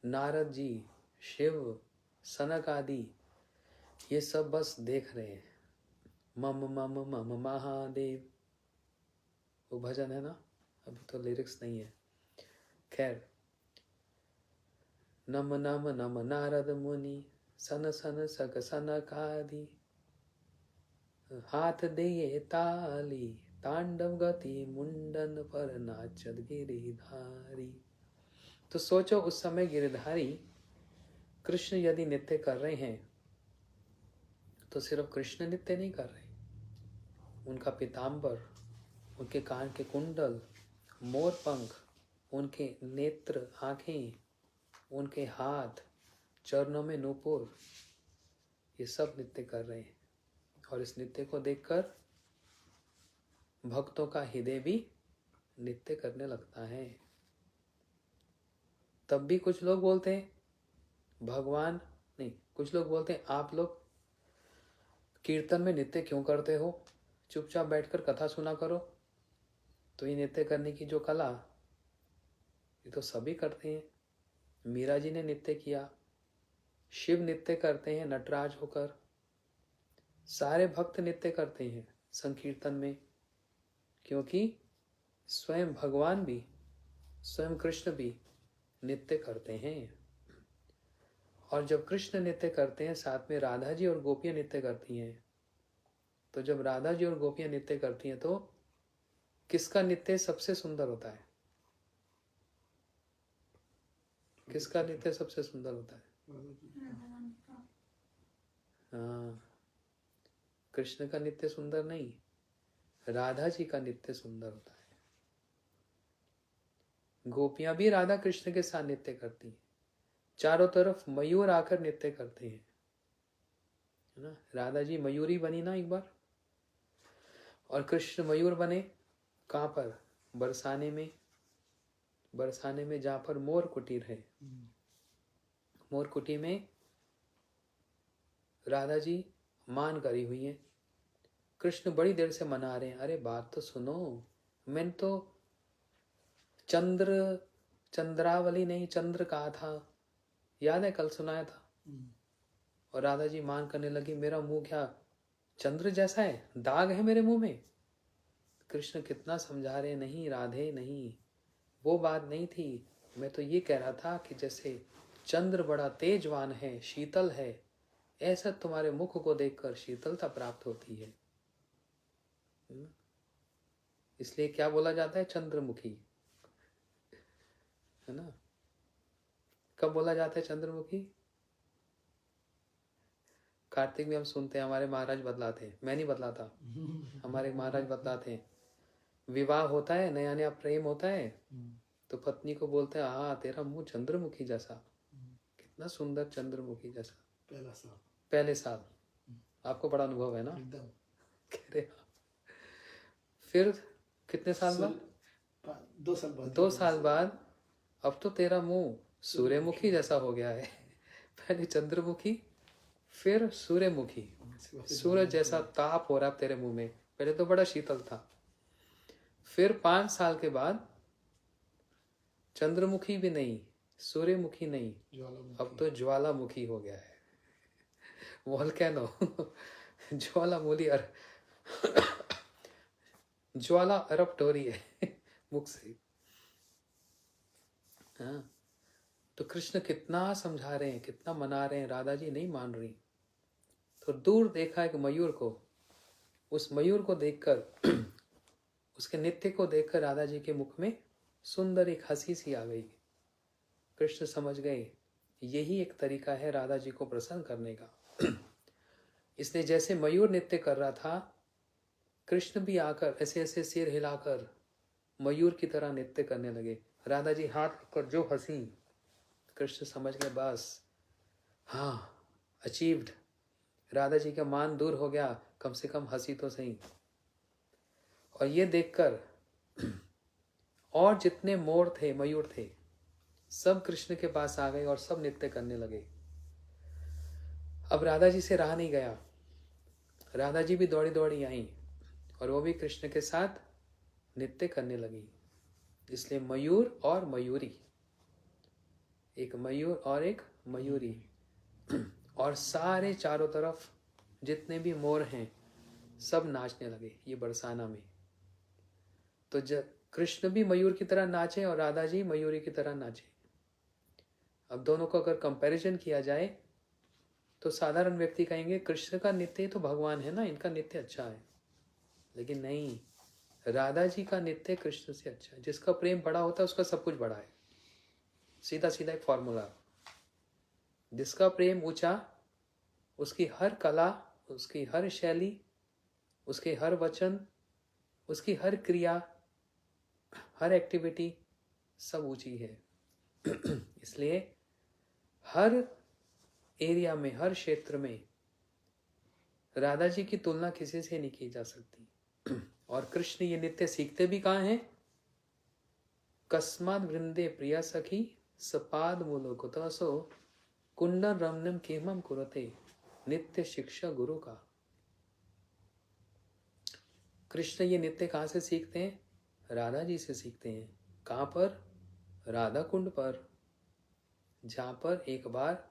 नारद जी, शिव, सनक आदि ये सब बस देख रहे हैं। मम मम मम महादेव, वो भजन है ना, अभी तो लिरिक्स नहीं है। खैर, नम नम नम नारद मुनि, सन सन सक सनक आदि, हाथ दिए ताली, तांडव गति मुंडन पर नाचत गिरिधारी। तो सोचो उस समय गिरिधारी कृष्ण यदि नृत्य कर रहे हैं तो सिर्फ कृष्ण नृत्य नहीं कर रहे, उनका पीताम्बर, उनके कान के कुंडल, मोर पंख, उनके नेत्र, आंखें, उनके हाथ, चरणों में नूपुर, ये सब नृत्य कर रहे हैं। और इस नृत्य को देखकर भक्तों का हृदय भी नृत्य करने लगता है। तब भी कुछ लोग बोलते हैं भगवान नहीं, कुछ लोग बोलते हैं आप लोग कीर्तन में नृत्य क्यों करते हो, चुपचाप बैठकर कथा सुना करो। तो ये नृत्य करने की जो कला, ये तो सभी करते हैं। मीरा जी ने नृत्य किया, शिव नृत्य करते हैं नटराज होकर, सारे भक्त नृत्य करते हैं संकीर्तन में, क्योंकि स्वयं भगवान भी, स्वयं कृष्ण भी नृत्य करते हैं। और जब कृष्ण नृत्य करते हैं साथ में राधा जी और गोपियां नृत्य करती हैं, तो जब राधा जी और गोपियां नृत्य करती हैं तो किसका नृत्य सबसे सुंदर होता है? किसका नृत्य सबसे सुंदर होता है? हाँ, कृष्ण का नृत्य सुंदर नहीं, राधा जी का नृत्य सुंदर होता है। गोपियां भी राधा कृष्ण के साथ नृत्य करती हैं, चारों तरफ मयूर आकर नृत्य करते हैं, है ना। राधा जी मयूरी बनी ना एक बार, और कृष्ण मयूर बने कहाँ पर? बरसाने में। बरसाने में जहाँ पर मोर कुटीर है, मोर कुटी में राधा जी मान करी हुई है, कृष्ण बड़ी देर से मना रहे हैं। अरे बात तो सुनो, मैंने तो चंद्रावली नहीं चंद्र कहा था, याद है कल सुनाया था। और राधा जी मान करने लगी, मेरा मुंह क्या चंद्र जैसा है, दाग है मेरे मुंह में। कृष्ण कितना समझा रहे, नहीं राधे नहीं, वो बात नहीं थी, मैं तो ये कह रहा था कि जैसे चंद्र बड़ा तेजवान है, शीतल है, ऐसा तुम्हारे मुख को देखकर शीतलता प्राप्त होती है। इसलिए क्या बोला जाता है? चंद्रमुखी, है ना। कब बोला जाता है चंद्रमुखी? कार्तिक में हम सुनते हैं, हमारे महाराज बतलाते हैं, मैं नहीं बतलाता, हमारे महाराज बतलाते हैं, विवाह होता है, नया नया प्रेम होता है, तो पत्नी को बोलते हैं, हाँ तेरा मुंह चंद्रमुखी जैसा, कितना सुंदर चंद्रमुखी जैसा। पहले साल आपको बड़ा अनुभव है ना, कह रहे। फिर कितने साल बाद? 2 साल बाद। 2 साल बाद अब तो तेरा मुंह सूर्यमुखी जैसा हो गया है। पहले चंद्रमुखी, फिर सूर्यमुखी। सूरज जैसा ताप हो रहा है तेरे मुंह में। पहले तो बड़ा शीतल था, फिर 5 साल के बाद चंद्रमुखी भी नहीं, सूर्यमुखी नहीं, अब तो ज्वालामुखी हो गया है। वोल्केनो, ज्वालामुखी और ज्वाला अरप्ट हो रही है मुख से। हाँ, तो कृष्ण कितना समझा रहे हैं, कितना मना रहे हैं, राधा जी नहीं मान रही। तो दूर देखा एक मयूर को, उस मयूर को देखकर उसके नृत्य को देखकर राधा जी के मुख में सुंदर एक हंसी सी आ गई। कृष्ण समझ गए यही एक तरीका है राधा जी को प्रसन्न करने का। इसलिए जैसे मयूर नृत्य कर रहा था, कृष्ण भी आकर ऐसे ऐसे सिर हिलाकर मयूर की तरह नृत्य करने लगे। राधा जी हाथ रखकर जो हंसी, कृष्ण समझ गए बस हाँ अचीव्ड, राधा जी का मान दूर हो गया, कम से कम हंसी तो सही। और ये देखकर और जितने मोर थे, मयूर थे, सब कृष्ण के पास आ गए और सब नृत्य करने लगे। अब राधा जी से रहा नहीं गया, राधा जी भी दौड़ी दौड़ी आई और वो भी कृष्ण के साथ नृत्य करने लगी। इसलिए मयूर और मयूरी, एक मयूर और एक मयूरी, और सारे चारों तरफ जितने भी मोर हैं सब नाचने लगे ये बरसाना में। तो जब कृष्ण भी मयूर की तरह नाचे और राधा जी मयूरी की तरह नाचे। अब दोनों को अगर कंपैरिजन किया जाए तो साधारण व्यक्ति कहेंगे कृष्ण का नृत्य तो भगवान है ना, इनका नृत्य अच्छा है। लेकिन नहीं, राधा जी का नृत्य कृष्ण से अच्छा है। जिसका प्रेम बड़ा होता है उसका सब कुछ बड़ा है, सीधा सीधा एक फॉर्मूला। जिसका प्रेम ऊंचा, उसकी हर कला, उसकी हर शैली, उसके हर वचन, उसकी हर क्रिया, हर एक्टिविटी सब ऊंची है। इसलिए हर एरिया में, हर क्षेत्र में राधा जी की तुलना किसी से नहीं की जा सकती। और कृष्ण ये नृत्य सीखते भी कहाँ हैं? कस्माद वृंदे प्रिया सखी सपाद मूलो कुतसो कुंडन रमनम केमम कुरते, नित्य शिक्षा गुरु का। कृष्ण ये नृत्य कहाँ से सीखते हैं? राधा जी से सीखते हैं। कहाँ पर? राधा कुंड पर, जहाँ पर एक बार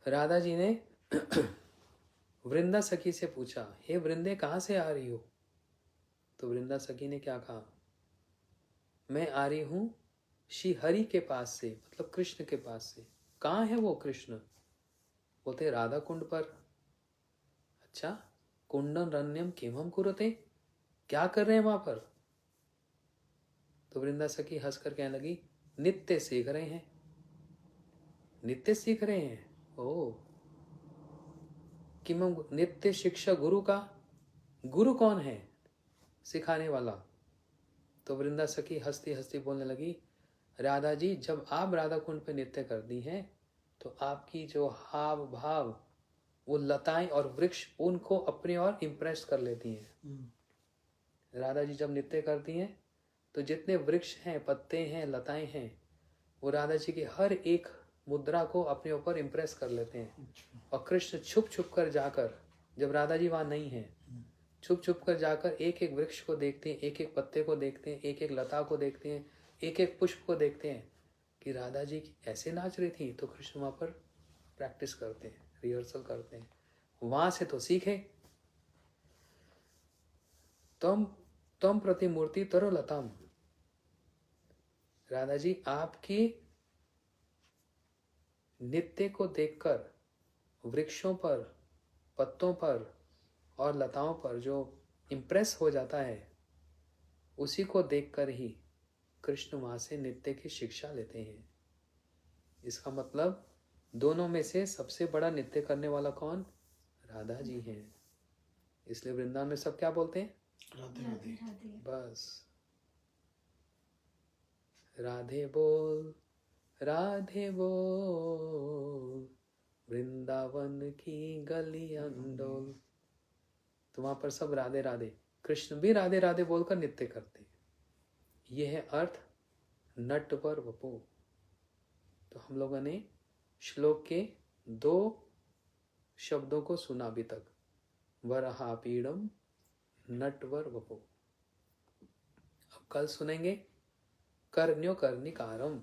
राधा जी ने वृंदा सखी से पूछा, हे वृंदे कहाँ से आ रही हो? तो वृंदा सखी ने क्या कहा? मैं आ रही हूँ श्री हरि के पास से, मतलब कृष्ण के पास से। कहाँ है वो कृष्ण? बोलते राधा कुंड पर। अच्छा, कुंडन रण्यम किमहम कुरुते, क्या कर रहे हैं वहां पर? तो वृंदा सखी हंसकर कहने लगी, नित्य सीख रहे हैं। नित्य सीख रहे हैं? ओ, किमहम नित्य शिक्षा गुरु का। गुरु कौन है सिखाने वाला? तो वृंदा सखी हंसती हंसती बोलने लगी, राधा जी जब आप राधा कुंड पे नृत्य करती हैं तो आपकी जो हाव भाव, वो लताएं और वृक्ष उनको अपने और इम्प्रेस कर लेती हैं। राधा जी जब नृत्य करती हैं तो जितने वृक्ष हैं, पत्ते हैं, लताएं हैं, वो राधा जी की हर एक मुद्रा को अपने ऊपर इम्प्रेस कर लेते हैं। और कृष्ण छुप छुप कर जाकर, जब राधा जी वहां नहीं है, छुप छुप कर जाकर एक एक वृक्ष को देखते हैं, एक एक पत्ते को देखते हैं, एक एक लता को देखते हैं, एक एक पुष्प को देखते हैं कि राधा जी ऐसे नाच रही थी। तो कृष्ण वहां पर प्रैक्टिस करते हैं, रिहर्सल करते हैं। वहां से तो सीखे। तम तम प्रतिमूर्ति तरो लताम, राधा जी आपकी नृत्य को देखकर वृक्षों पर, पत्तों पर और लताओं पर जो इम्प्रेस हो जाता है, उसी को देखकर ही कृष्ण वहां से नृत्य की शिक्षा लेते हैं। इसका मतलब दोनों में से सबसे बड़ा नृत्य करने वाला कौन? राधा जी हैं। इसलिए वृंदावन में सब क्या बोलते हैं? राधे राधे। बस राधे बोल, राधे बोल, वृंदावन की गली अंडोल। तो वहां पर सब राधे राधे। कृष्ण भी राधे राधे बोलकर नृत्य करते हैं। यह है अर्थ नटवर वपो। तो हम लोगों ने श्लोक के 2 शब्दों को सुना अभी तक, वरहापीडम, नटवर वपो। अब कल सुनेंगे कर्ण्यो कर्णिकारम।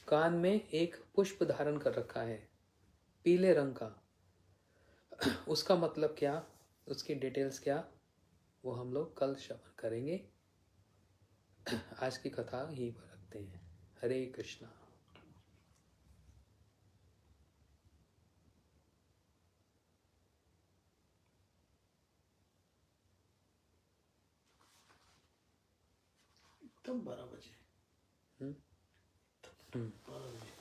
कान में एक पुष्प धारण कर रखा है पीले रंग का, उसका मतलब क्या, उसकी डिटेल्स क्या, वो हम लोग कल श्रवण करेंगे। आज की कथा यहीं पर रखते हैं। हरे कृष्णा। एकदम 12 बजे। 12 बजे।